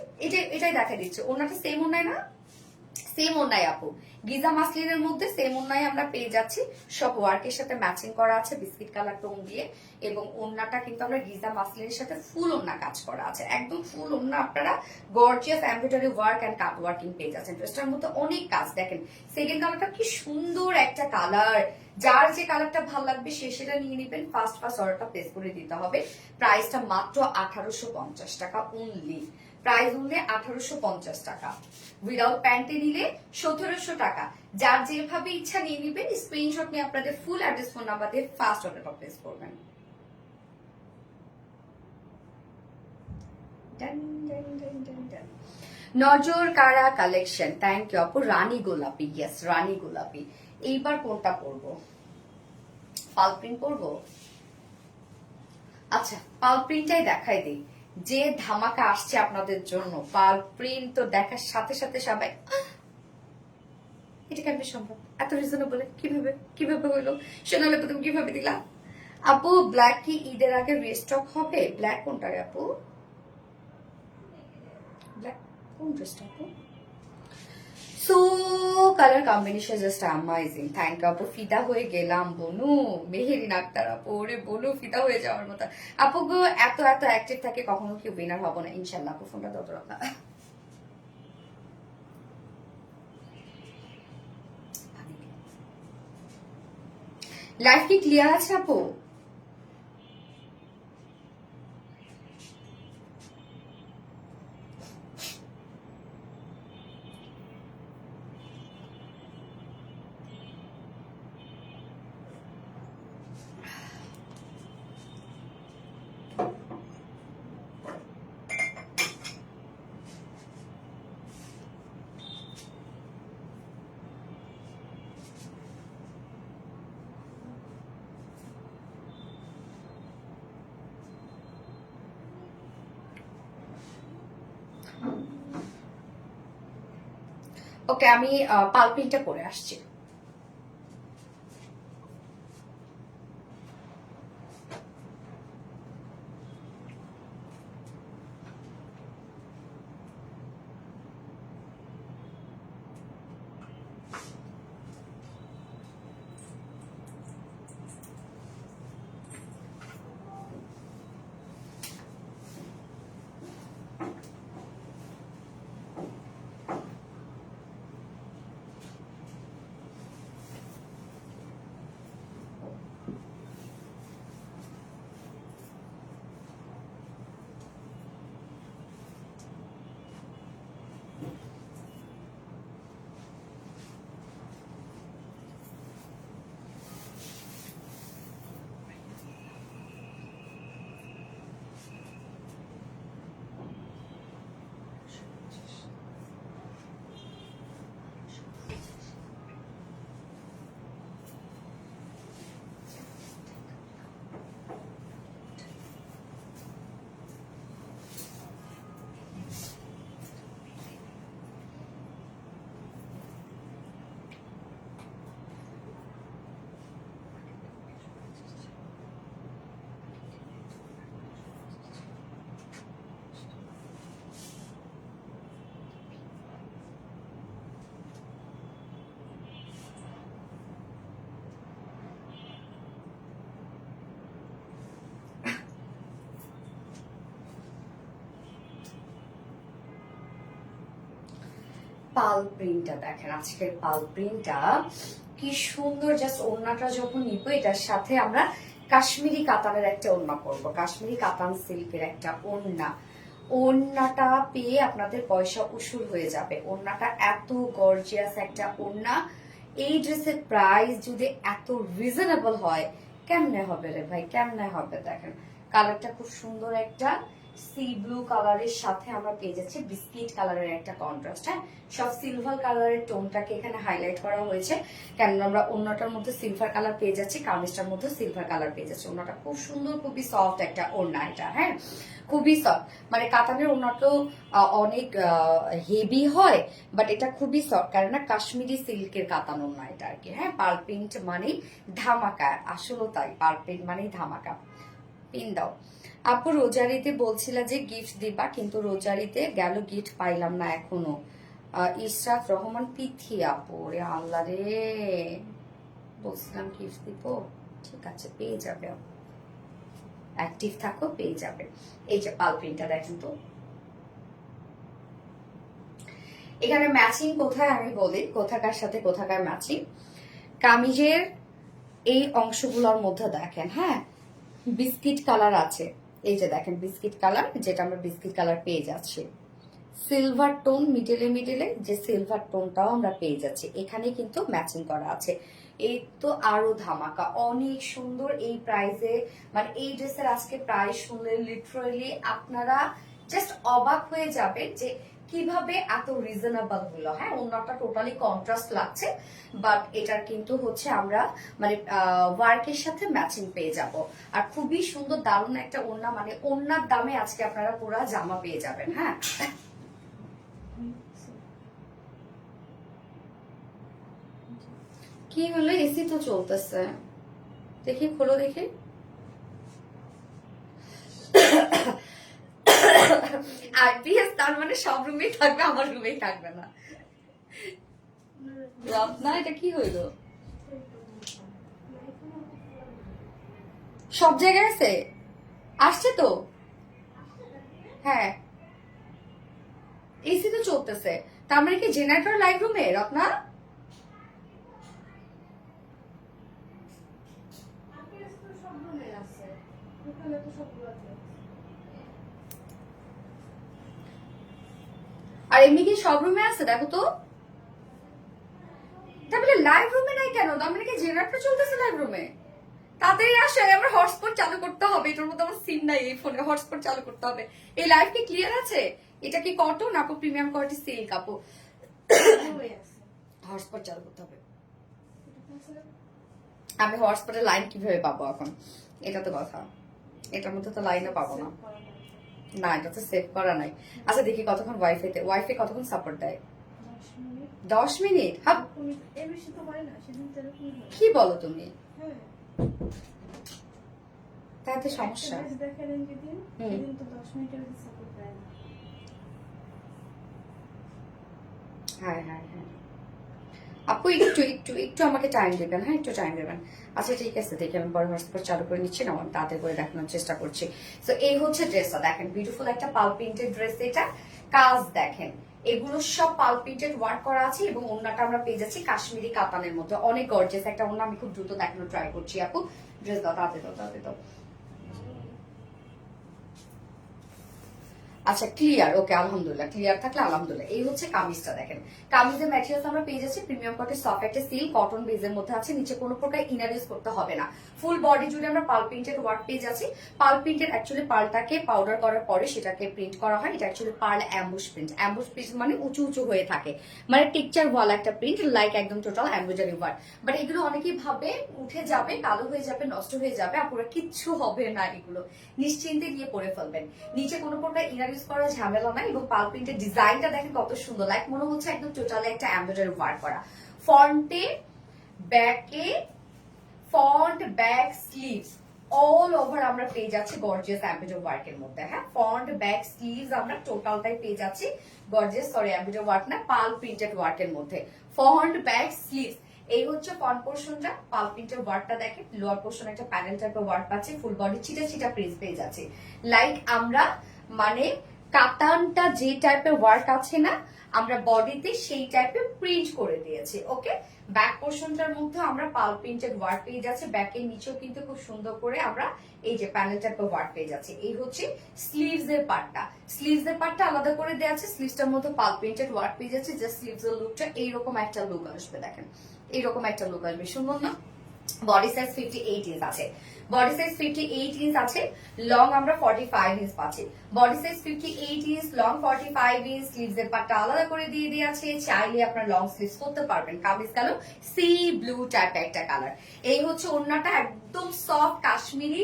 এটাই দেখা দিচ্ছে। ওড়নাটা সেম ওড়নায় না, সেম ওড়নায় আপু, গিজা মাসলিনের মধ্যে সেম ওড়নায় আমরা পেয়ে যাচ্ছি। সব ওয়ার্কের সাথে ম্যাচিং করা আছে বিস্কিট কালার টোন দিয়ে। এবং ওড়নাটা কিন্তু আমরা গিজা মাসলিনের সাথে ফুল ওড়না কাজ করা আছে, একদম ফুল ওড়না। আপনারা gorgeous embroidery work and cut working পেয়ে যাচ্ছেন। ড্রেসটার মধ্যে অনেক কাজ। দেখেন সেকেন্ড কালারটা কি সুন্দর একটা কালার, যার যে কালারটা ভালো লাগবে সে সেটা নিয়ে নেবেন। ফার্স্ট অর্ডারটা প্লেস করে দিতে হবে। প্রাইসটা মাত্র 1850 টাকা অনলি, প্রাইস হলে 1850 টাকা। উইদাউট প্যান্টে নিলে 1700 টাকা। যার যেভাবে ইচ্ছা নিয়ে নিবেন, স্ক্রিনশট নিয়ে আপনাদের ফুল অ্যাড্রেস ফোন নাম্বার দিয়ে ফার্স্ট অর্ডারটা প্লেস করবেন। নজর কারা কালেকশন, থ্যাংক ইউ আপু। রানী গোলাপি, ইয়েস রানী গোলাপি। এইবার কোনটা পরবো, পাল প্রিন্ট পরবো? আচ্ছা পাল প্রিন্টটাই দেখাই দিই, যে ধামাকা আসছে আপনাদের জন্য। পাল প্রিন্ট তো দেখার সাথে সাথে সবাই এটা কেমন সম্ভব, এত রিজনেবল কিভাবে কিভাবে হইলো, সোনালে তুমি কিভাবে দিলা? আপু ব্ল্যাক কি ঈদের আগে রিস্টক হবে? ব্ল্যাক কোনটা আপু? ব্ল্যাক কোন ড্রেসটা আপু? So colour combination just amazing. Thank you আপু, ফিদা হয়ে গেলাম বনু। মেহেরিন আক্তার আপু, ওরে বনু ফিদা হয়ে যাওয়ার মতো। আপু গো এত এত অ্যাক্টিভ থাকে, কখনো কি উইনার হবো না ইনশাল্লাহ। আপু ফোনটা দত রাখা। লাইফ কি ক্লিয়ার আছে আপু? ওকে আমি পালপিনটা করে আসছি। পাল প্রিন্টটা দেখেন, আজকের পাল প্রিন্টটা কি সুন্দর। জাস্ট ওড়নাটা যখন নিবো এটার সাথে আমরা কাশ্মীরি কাতানের একটা ওড়না পরবো, কাশ্মীরি কাতান সিল্কের একটা ওড়না। ওড়নাটা পেয়ে আপনাদের পয়সা উসুল হয়ে যাবে। ওড়নাটা এত গর্জিয়াস একটা ওড়না। এই ড্রেসের প্রাইস যদি এত রিজনেবল হয় কেমনে হবে রে ভাই, কেমনে হবে? দেখেন কালারটা খুব সুন্দর, একটা সি ব্লু কালারের সাথে আমরা পেয়ে যাচ্ছি বিস্কিট কালারের একটা কন্ট্রাস্ট। হ্যাঁ, সব সিলভার কালারের টোনটাকে এখানে হাইলাইট করা হয়েছে, কেননা আমরা ওড়নাটার মধ্যে সিলভার কালার পেয়ে যাচ্ছি, কামিজটার মধ্যে সিলভার কালার পেয়ে যাচ্ছি। ওড়নাটা খুব সুন্দর, খুবই সফট একটা ওড়না এটা। হ্যাঁ, খুবই সফট, মানে কাতানের ওড়নাটাও অনেক হেভি হয়, বাট এটা খুবই সফট, কারণ না কাশ্মীরি সিল্কের কাতান ওড়না এটা আর কি। হ্যাঁ, পার্ল প্রিন্ট মানে ধামাকা, আসলে তাই, পার্ল প্রিন্ট মানে ধামাকা। পিন দাও আপু। রোজারিতে বলছিল যে গিফট দিবা, কিন্তু রোজারিতে গেল গিফট পাইলাম না এখনো। ইশরাত রহমান পিথি আপু, রে আল্লাহ রে, বলছিলাম গিফট দিব, ঠিক আছে পেয়ে যাবে, অ্যাক্টিভ থাকো পেয়ে যাবে। এই যে পাল প্রিন্টটা দেখেন তো, এখানে ম্যাচিং কোথায় আমি বলি, কোথাকার সাথে কোথাকার ম্যাচিং। কামিজের এই অংশগুলোর মধ্যে দেখেন, হ্যাঁ বিস্কিট কালার আছে, এই যে দেখেন বিস্কিট কালার, যেটা আমরা বিস্কিট কালার পেয়ে যাচ্ছি। সিলভার টোন মিডলে মিডলে যে সিলভার টোনটাও আমরা পেয়ে যাচ্ছি, এখানে কিন্তু ম্যাচিং করা আছে। এই তো আরো ধামাকা, অনেক সুন্দর এই প্রাইসে। মানে এই ড্রেসের আজকে প্রাইস শুনলে লিটারালি আপনারা জাস্ট অবাক হয়ে যাবেন যে কিভাবে এত রিজনেবল হলো। হ্যাঁ, ওড়নাটা টোটালি কন্ট্রাস্ট লাগছে, বাট এটার কিন্তু হচ্ছে আমরা মানে ওয়ার্কের সাথে ম্যাচিং পেয়ে যাব। আর খুবই সুন্দর দারুণ একটা ওড়না, মানে ওড়নার দামে আজকে আপনারা পুরো জামা পেয়ে যাবেন। হ্যাঁ, কি হলো? এসি তো চলতেছে, দেখি খোলো দেখি। আইপিএস তার মানে সব রুমেই থাকবে, আমার রুমেই থাকবে না। না, এটা কি হইলো? সব জায়গায় আছে, আসছে তো। হ্যাঁ, এসি তো চলতেছে, তার মানে কি জেনারেটর লাইভ রুমে রত্না? আর এমনি কি সব রুমে আছে? দেখো তো, তাহলে লাইভ রুমে নাই কেন? তার মানে কি জেনারেটর চলতেছে লাইভ রুমে? তাড়াতাড়ি আসো, আমার হটস্পট চালু করতে হবে, এটার মধ্যে আমার সিম নাই, এই ফোনে হটস্পট চালু করতে হবে। এই লাইভ কি ক্লিয়ার আছে? এটা কি কটন আপু? প্রিমিয়াম কোয়ালিটি সিল্ক আপু? হটস্পট চালু করতে হবে। আমি হটস্পটের লাইন কিভাবে পাবো এখন? এটা তো কথা, এটার মধ্যে তো লাইনও পাবো না। না, এটা তো সেভ করা নাই। আচ্ছা দেখি কতক্ষণ ওয়াইফাইতে, ওয়াইফাই কতক্ষণ সাপোর্ট দেয়? 10 মিনিট? হাব, কি বলো তুমি? তাতে সমস্যা। হ্যাঁ হ্যাঁ হ্যাঁ আপু, একটু একটু একটু আমাকে টাইম দেবেন। হ্যাঁ, একটু টাইম দেবেন। আচ্ছা ঠিক আছে, দেখি আমি পরে হটস্পট চালু করে নিচ্ছি না, আমি তাড়াতাড়ি করে দেখানোর চেষ্টা করছি। তো এই হচ্ছে ড্রেসটা দেখেন, বিউটিফুল একটা পাল প্রিন্টেড ড্রেস। এটা কাজ দেখেন, এগুলো সব পাল প্রিন্টেড ওয়ার্ক করা আছে, এবং ওড়নাটা আমরা পেয়ে যাচ্ছি কাশ্মীরি কাতানের মধ্যে, অনেক গর্জিয়াস একটা ওড়না। আমি খুব দ্রুত দেখানোর ট্রাই করছি আপু। ড্রেস দাও, তাড়াতাড়ি দাও, তাড়াতাড়ি দাও। আচ্ছা ক্লিয়ার, ওকে আলহামদুলিল্লাহ, ক্লিয়ার থাকলে আলহামদুলিল্লাহ। এই হচ্ছে কামিজটা দেখেন, কামিজের ম্যাটেরিয়ালস আমরা পেয়ে যাচ্ছি প্রিমিয়াম কটের সফট একটা সিল্ক কটন বেজের মধ্যে আছে, নিচে কোনো প্রকার ইনার ইউজ করতে হবে না। ফুল বডি জুড়ে আমরা পাল প্রিন্টেড ওয়ার্ক পেয়ে যাচ্ছি। পাল প্রিন্টেড অ্যাকচুয়ালি পালটাকে পাউডার করার পরে সেটাকে প্রিন্ট করা হয়, এটা actually pearl emboss print. Emboss print মানে উঁচু উঁচু হয়ে থাকে, মানে টেক্সচার ওয়াল একটা প্রিন্ট, লাইক একদম টোটাল এমব্রয়ডারি ওয়ার্ক। বাট এগুলো অনেকেই ভাবে উঠে যাবে, কালো হয়ে যাবে, নষ্ট হয়ে যাবে। আপনারা কিচ্ছু হবে না, এগুলো নিশ্চিন্তে গিয়ে পরে ফেলবেন। নিচে কোনো প্রকার ইনার ইউজ করার ঝামেলা নাই, এবং পাল প্রিন্টের ডিজাইনটা দেখেন কত সুন্দর, লাইক মনে হচ্ছে একদম টোটালি একটা এমব্রয়ডারি ওয়ার্ক করা। ফ্রন্টে ব্যাকে, front back sleeves all over আমরা পেয়ে যাচ্ছি গর্জিয়াস এমব্রয়ডারি ওয়ার্কের মধ্যে। হ্যাঁ, ফ্রন্ট ব্যাক স্লিভস আমরা টোটালটাই পেয়ে যাচ্ছি গর্জিয়াস, সরি এমব্রয়ডারি ওয়ার্ক না, পাল প্রিন্টেড ওয়ার্কের মধ্যে। ফ্রন্ট ব্যাক স্লিভস, এই হচ্ছে ফ্রন্ট পোর্শনটা, পাল প্রিন্টের ওয়ার্কটা দেখেন। লোয়ার পোর্শন একটা প্যানেল টাইপের ওয়ার্ক পাচ্ছি, ফুল বডি ছিটা ছিটা প্রিন্ট পেয়ে যাচ্ছে, লাইক আমরা মানে কাতানটা যে টাইপের ওয়ার্ক আছে না, আমরা বডিতে সেই টাইপের প্রিন্ট করে দিয়েছি। ওকে, ব্যাক পোর্শনটার মধ্যে আমরা পাল প্রিন্টেড ওয়ার্ক পেয়ে যাচ্ছি, ব্যাকের নিচেও কিন্তু খুব সুন্দর করে আমরা এই যে প্যানেল টাইপের ওয়ার্ক পেয়ে যাচ্ছি। এই হচ্ছে স্লিভস এর পার্টটা, স্লিভস এর পার্টটা আলাদা করে দেওয়া আছে, স্লিভসটার মধ্যে পাল প্রিন্টেড ওয়ার্ক পেয়ে যাচ্ছে। জাস্ট স্লিভস এর লুকটা এইরকম একটা লুক আসবে, দেখেন এইরকম একটা লুক আসবে, সুন্দর না? বডি সাইজ 58 ইঞ্চ আছে, বডি সাইজ 58 ইঞ্চ আছে, লং আমরা 45 ইঞ্চ পাচ্ছি। Body size 58 inch, long 45 inch, sleeves এর পার্টটা আলাদা করে দিয়ে দিয়েছে। চাইলে আপনারা লং স্লিভস করতে পারবেন। কামিজ কালার সি ব্লু টাইপের একটা কালার। এই হচ্ছে ওড়নাটা, একদম সফট কাশ্মীরি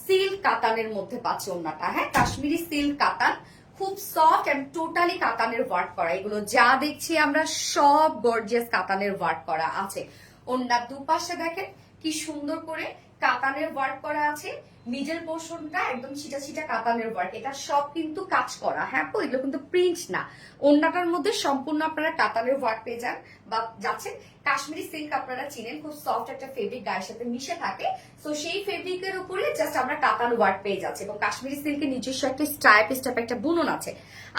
সিল্ক কাতানের মধ্যে পাচ্ছে ওড়নাটা। হ্যাঁ, কাশ্মীরি সিল্ক কাতান, খুব সফট এন্ড টোটালি কাতানের ওয়ার্ক করা। এগুলো যা দেখছি আমরা সব গর্জিয়াস কাতানের ওয়ার্ক করা আছে। ওড়নার দুপাশে দেখেন কি সুন্দর করে কাতানের ওয়ার্ক করা আছে। মিডল পোর্শনটা একদম ছিটা ছিটা কাতানের ওয়ার্ক, এটা সব কিন্তু কাজ করা। হ্যাঁ, এগুলো কিন্তু প্রিন্ট না। ওড়নাটার মধ্যে সম্পূর্ণ আপনারা কাতানের ওয়ার্ক পেয়ে যান বা যাচ্ছেন। কাশ্মীরি সিল্ক আপনারা চিনেন, খুব সফট একটা ফেব্রিক গায়ের সাথে মিশে থাকে। তো সেই ফেব্রিকের উপরে জাস্ট আমরা কাতান ওয়ার্ক পেয়ে যাচ্ছি, এবং কাশ্মীরি সিল্কের নিজস্ব একটা স্ট্রাইপ একটা বুনন আছে।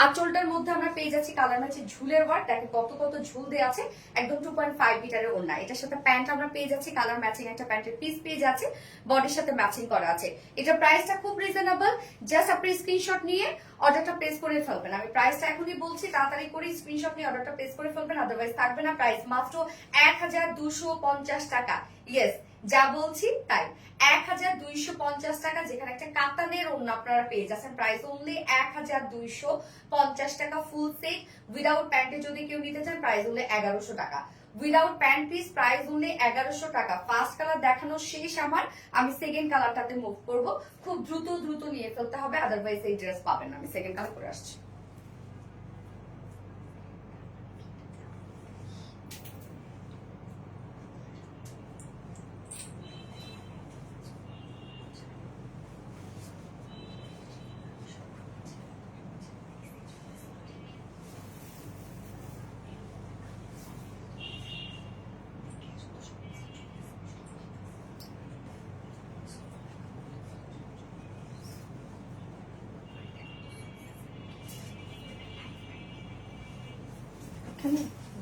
আঁচলটার মধ্যে আমরা পেয়ে যাচ্ছি কালার ম্যাচে ঝুলের ওয়ার্ক, দেখেন কত কত ঝুল দেওয়া আছে। একদম 2.5 মিটারের ওড়না। এটার সাথে প্যান্ট আমরা পেয়ে যাচ্ছি, কালার ম্যাচিং একটা প্যান্টের পিস পেয়ে যাচ্ছে, বডির সাথে ম্যাচিং করা আছে। এটা প্রাইসটা খুব রিজনেবল, জাস্ট আপনি স্ক্রিনশট নিয়ে অর্ডারটা প্লেস করে ফেলবেন। আমি প্রাইসটা এখনই বলছি, তাড়াতাড়ি করে স্ক্রিনশট নিয়ে অর্ডারটা প্লেস করে ফেলবেন, আদারওয়াইজ থাকবে না। প্রাইস মাত্র 1250 টাকা। ইয়েস, যা বলছি তাই, 1250 টাকা, যেখানে একটা কাতানের ওড়না আপনারা পেয়ে যাচ্ছেন। প্রাইস অনলি 1250 টাকা ফুল সেট। উইদাউট প্যান্টে যদি কেউ নিতে চান প্রাইস অনলি 1100 টাকা। Without pant piece price only 1100 টাকা। ফার্স্ট কালার দেখানো শেষ আমার, আমি সেকেন্ড কালারটাতে মুভ করব। খুব দ্রুত দ্রুত নিয়ে ফেলতে হবে, আদারওয়াইজ এই ড্রেস পাবেন না। আমি সেকেন্ড কালার করে আসছি।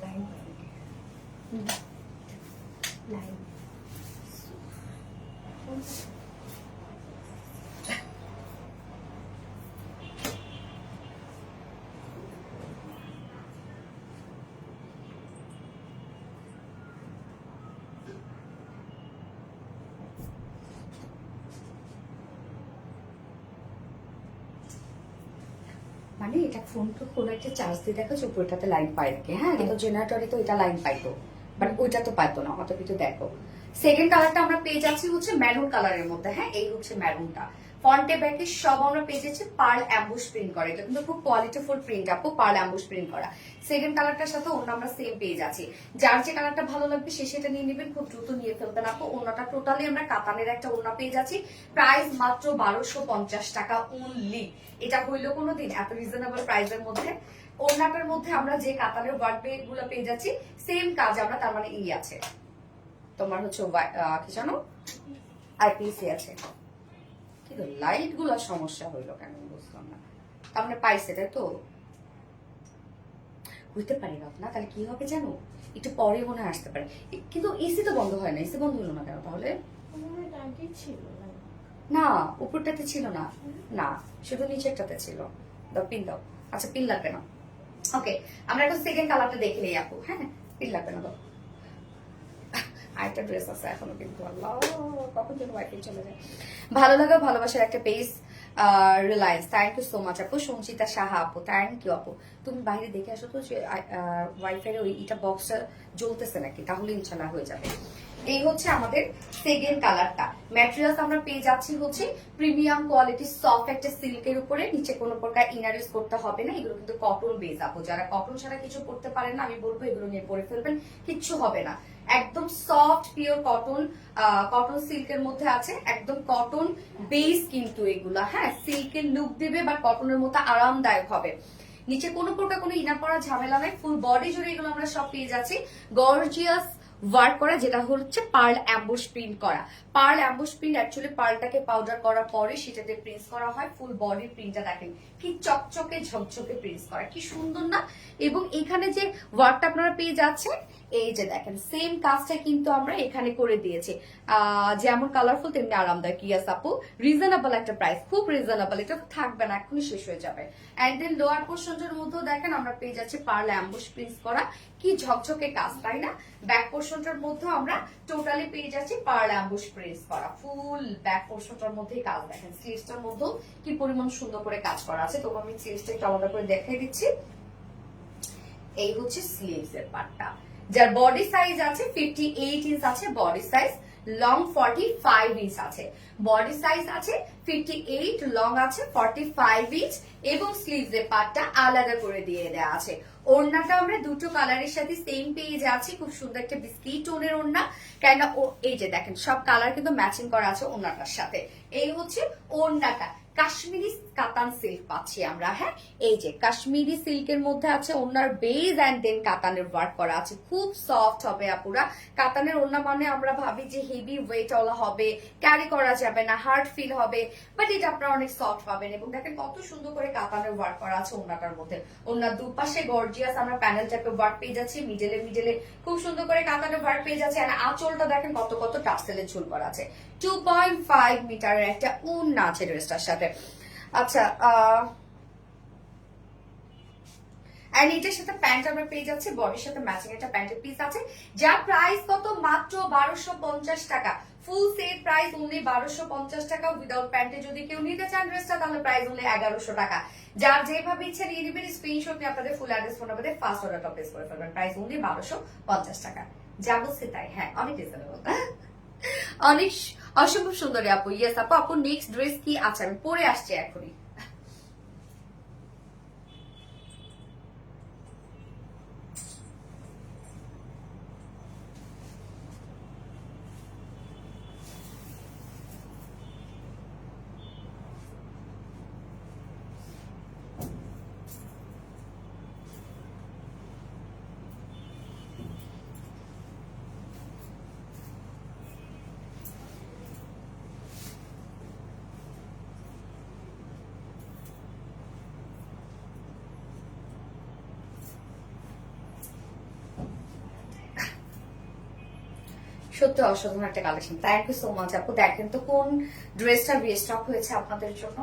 লাইন লাইন মানে এটা ফোনকে কোনো একটা চার্জ দিয়ে দেখা যাচ্ছে উপরটাতে লাইন পায় নাকি। হ্যাঁ, কিন্তু জেনারেটরে তো এটা লাইন পাইতো, বাট ওইটা তো পাইতো না। অত কিছু দেখো, সেকেন্ড কালারটা আমরা পেয়ে যাচ্ছি হচ্ছে ম্যারুন কালারের মধ্যে। হ্যাঁ, এই হচ্ছে ম্যারুনটা। ফ্রন্টে ব্যাকে সব আমরা পেয়ে যাচ্ছি পার্ল অ্যাম্বুশ প্রিন্ট করা। এটা কিন্তু খুব কোয়ালিটিফুল প্রিন্ট, আপু পার্ল অ্যাম্বুশ প্রিন্ট করা। সেকেন্ড কালারটার সাথে অন্য আমরা সেম পেয়ে যাচ্ছি। যার যে কালারটা ভালো লাগবে সে সেটা নিয়ে নেবেন, খুব দ্রুত নিয়ে ফেলবেন আপু। ওনাটা টোটালি আমরা কাতানের একটা ওনা পেয়ে যাচ্ছি। প্রাইস মাত্র 1250 টাকা অনলি। এটা হইলো কোনোদিন এত রিজনেবল প্রাইসের মধ্যে। ওনাটার মধ্যে আমরা যে কাতানের ওয়ার্ক গুলো পেয়ে যাচ্ছি, সেম কাজ আমরা, তার মানে ই আছে তোমার হচ্ছে কি জানো আইপিসি আছে। কিন্তু লাইট গুলো সমস্যা হইলো কেন বুঝলাম না। তার মানে পাইছে, তাই তো হইতে পারি না। তাহলে কি হবে জানো, একটু পরে মনে আসতে পারে। কিন্তু এসি তো বন্ধ হয় না, এসি বন্ধ হলো না কেন তাহলে? না, উপরটাতে ছিল না, না শুধু নিচেরটাতে ছিল। দাও পিন দাও। আচ্ছা পিন লাগবে না। ওকে, আমরা এখন সেকেন্ড কালারটা দেখে নেই আপু। হ্যাঁ, পিন লাগবে না, দাও। আরেকটা ড্রেস আছে এখনো, কিন্তু আল্লাহ কখন যেন ওয়াইফাই চলে যায়। ভালো লাগা ভালোবাসার একটা page, Reliance. Thank you so much আপু। সঞ্চিতা সাহা আপু, থ্যাংক ইউ আপু। তুমি বাইরে দেখে আসো তো যে ওয়াইফাই ওই এটা বক্সটা জ্বলতেছে নাকি, তাহলে ইনশাল্লাহ হয়ে যাবে। এই হচ্ছে আমাদের সেকেন্ড কালারটা। ম্যাটেরিয়ালস আমরা পেয়ে যাচ্ছি হচ্ছে প্রিমিয়াম কোয়ালিটি সফট একটা সিল্কের উপরে, নিচে কোনো প্রকার ইনার ইউজ করতে হবে না। এগুলো কিন্তু কটন বেস আপু, যারা কটন ছাড়া কিছু করতে পারেন না আমি বলবো এগুলো নিয়ে পরে ফেলবেন, কিচ্ছু হবে না। একদম সফট পিওর কটন, কটন সিল্কের মধ্যে আছে, একদম কটন বেস কিন্তু এগুলা। হ্যাঁ, সিল্কের লুক দেবে বা কটনের মতো আরামদায়ক হবে। নিচে কোনো প্রকার কোনো ইনার পরা ঝামেলা নাই, ফুল বডি জুড়ে এগুলো আমরা সব পেয়ে যাচ্ছি। গর্জিয়াস ওয়ার্ক করা, যেটা হচ্ছে পার্ল অ্যাম্বুশ প্রিন্ট করা। পার্ল অ্যাম্বুশ প্রিন্ট অ্যাকচুয়ালি পার্লটাকে পাউডার করার পরে সেটাতে প্রিন্ট করা হয়। ফুল বডি প্রিন্টটা দেখেন কি চকচকে ঝকঝকে প্রিন্ট করা, কি সুন্দর না। এবং এখানে যে ওয়ার্কটা আপনারা পেয়ে যাচ্ছেন, এই যে দেখেন সেম কাজটা কিন্তু আমরা এখানে করে দিয়েছি। যেমন কালারফুল তেমনি আরামদায়ক। ইয়াস আপু, রিজনেবল একটা প্রাইস, খুব রিজনেবল, এটা থাকবে না, এখনই শেষ হয়ে যাবে। এন্ড দেন লোয়ার পোর্শনটার মধ্যেও দেখেন আমরা পেয়ে যাচ্ছি পার্ল অ্যাম্বুশ প্রিন্ট করা, কি ঝকঝকে কাজ, তাই না? ব্যাক পোর্শনটার মধ্যে আমরা টোটালি পেয়ে যাচ্ছি পার্ল অ্যাম্বুশ প্রিন্ট করা, ফুল ব্যাক পোর্শনটার মধ্যেই কাজ। দেখেন স্লিভসটার মধ্যেও কি পরিমাণ সুন্দর করে কাজ করা আছে। তবু আমি স্লিভসটা একটু আলাদা করে দেখাই দিচ্ছি। এই হচ্ছে স্লিভস এর পার্টটা, যার বডি সাইজ আছে 58 ইঞ্চ আছে বডি সাইজ, লং 45 ইঞ্চ আছে বডি সাইজ আছে 58, লং আছে 45 ইঞ্চ, এবং স্লিভস এর পার্টটা আলাদা করে দিয়ে দেওয়া আছে। ওড়নাটা আমরা দুটো কালারের সাথে সেম পেয়ে যাচ্ছি, খুব সুন্দর একটা বিস্কিট টোনের ওড়না। কেননা এই যে দেখেন সব কালার কিন্তু ম্যাচিং করা আছে ওড়নাটার সাথে। এই হচ্ছে ওড়নাটা, কাশ্মীরি কাতান সিল্ক পাচ্ছি আমরা। হ্যাঁ, এই যে কাশ্মীরি সিল্কের মধ্যে আছে ওনার বেজ এন্ড দেন কাতানের ওয়ার্ক করা আছে, খুব সফট হবে আপুরা। কাতানের ওড়না মানে আমরা ভাবি যে হেভি ওয়েট ওলা হবে, ক্যারি করা যাবে না, হার্ড ফিল হবে, বাট এটা আপনারা অনেক সফট পাবেন। এবং দেখেন কত সুন্দর করে কাতানের ওয়ার্ক করা আছে ওড়নাটার মধ্যে। ওড়নার দুপাশে গর্জিয়াস আমরা প্যানেল টাইপের ওয়ার্ক পেয়ে যাচ্ছি, মিডলে খুব সুন্দর করে কাতানের ওয়ার্ক পেয়ে যাচ্ছে। আর আঁচলটা দেখেন কত কত টার্সেলের ঝুল করা আছে। 2.5 মিটারের একটা ওড়না আছে ড্রেসটার সাথে। আচ্ছা, আর এটার সাথে প্যান্ট আমরা পেয়ে যাচ্ছি, বডির সাথে ম্যাচিং একটা প্যান্টের পিস আছে, যার প্রাইস কত মাত্র 1250 টাকা। ফুল সেট প্রাইস অনলি 1250 টাকা। উইদাউট প্যান্টে যদি কেউ নিতে চান ড্রেসটা, তাহলে প্রাইস অনলি 1100 টাকা। যার যেভাবে ইচ্ছে নিয়ে নেবেন, স্ক্রিনশট নিয়ে আপনাদের ফুল অ্যাড্রেস ফোন নাম্বার দিয়ে ফার্স্ট অর্ডারটা প্লেস করে ফেলবেন। প্রাইস অনলি 1250 টাকা। যা বলছে তাই, হ্যাঁ অনেক রিজনেবল, অনেক অসম্ভব সুন্দরী আপু। ইয়েস আপু, আপু নেক্সট ড্রেস কি আছে আমি পরে আসছি এখনই। সত্যি অসাধারণ একটা collection, thank you so much আপু। দেখেন তো কোন ড্রেসটা রিস্টক হয়েছে আপনাদের জন্য।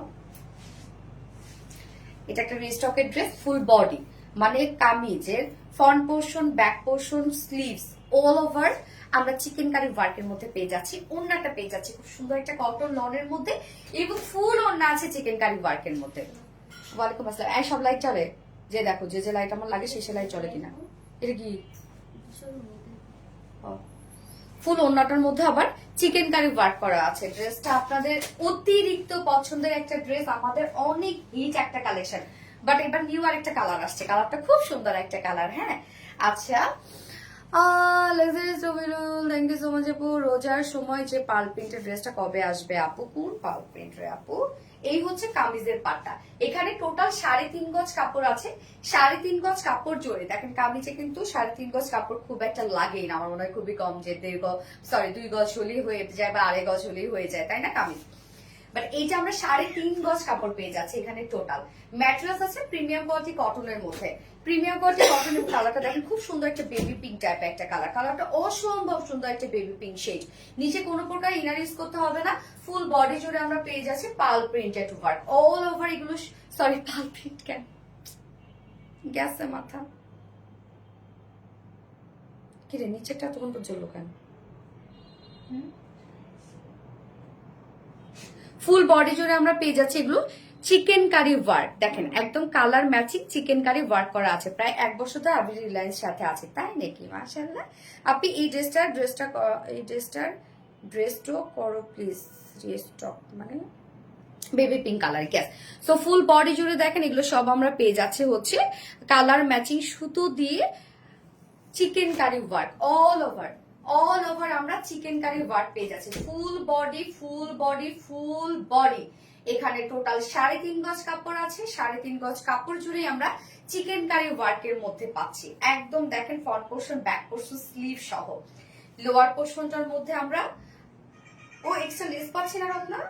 এটা একটা রিস্টকের ড্রেস, ফুল বডি মানে কামিজের front portion, back portion, sleeves all over আমরা চিকেন কারি ওয়ার্কের মধ্যে পেয়ে যাচ্ছি। ওড়নাটা পেয়ে যাচ্ছি খুব সুন্দর একটা কটন লনের মধ্যে, এবং ফুল ওড়না আছে চিকেন কারি ওয়ার্কের মধ্যে। ওয়ালাইকুম আসসালাম। এই সব লাইট চলে, যে দেখো যে যে লাইট আমার লাগে সেই লাইট চলে কিনা। এটা কি ফুল ওড়নাটার মধ্যে আবার চিকেন কারি ওয়ার্ক করা আছে। ড্রেসটা আপনাদের অতিরিক্ত পছন্দের একটা ড্রেস, আমাদের অনেক হিট একটা কালেকশন, বাট এবার নিউ আর একটা কালার আসছে, কালারটা খুব সুন্দর একটা কালার। হ্যাঁ, আচ্ছা, থ্যাংক ইউ সো মাচ আপু। রোজার সময় যে পার্ল প্রিন্টের ড্রেসটা কবে আসবে আপু? কোন পার্ল প্রিন্ট রে আপু? এই হচ্ছে কামিজের পাটটা। এখানে টোটাল 3.5 গজ কাপড় আছে, 3.5 গজ কাপড় জোরে। দেখেন কামিজে কিন্তু 3.5 গজ কাপড় খুব একটা লাগেই না, আমার মনে হয় খুবই কম, যে 2 গজ হলেই হয়ে যায় বা 2.5 গজ হলেই হয়ে যায়, তাই না কামিজ। বাট এইটা আমরা 3.5 গজ কাপড় পেয়ে যাচ্ছি এখানে টোটাল। ম্যাটেরিয়ালস আছে প্রিমিয়াম কোয়ালিটি কটনের মধ্যে। প্রিমিয়াম কোয়ালিটি কটনের কালারটা দেখেন খুব সুন্দর একটা বেবি পিঙ্ক টাইপের একটা কালার। কালারটা অসম্ভব সুন্দর একটা বেবি পিঙ্ক শেড। নিচে কোনো প্রকার ইনার ইউজ করতে হবে না, ফুল বডি জুড়ে আমরা পেয়ে যাচ্ছি pearl printed work all over. এগুলো সরি পার্ল প্রিন্ট কেন গেছে মাথা, কিরে নিচেটা তখন তো জ্বললো কেন? ফুল বডি জুড়ে আমরা পেয়ে যাচ্ছি এগুলো চিকেন কারি ওয়ার্ক। দেখেন একদম colour matching chikankari work করা আছে। প্রায় 1 বছর ধরে আপনি রিলায়েন্স সাথে আছে, তাই নাকি? মাশাআল্লাহ। আপনি এই ড্রেসটা করো প্লিজ, রিস্টক মানে baby pink colour. Gas so full body জুড়ে দেখেন এগুলো সব আমরা পেয়ে যাচ্ছে হচ্ছে কালার ম্যাচিং সুতো দিয়ে chikankari work all over. All over আমরা চিকেন কারি ওয়ার্ক পেয়ে যাচ্ছি। Full body full body full body. এখানে টোটাল 3.5 গজ কাপড় আছে, 3.5 গজ কাপড় জুড়ে আমরা চিকেন কারি ওয়ার্কের মধ্যে পাচ্ছি। একদম দেখেন front portion, back portion, sleeve সহ লোয়ার পোর্শনটার মধ্যে আমরা ও এক্সট্রা লেস পাচ্ছি না আপনার,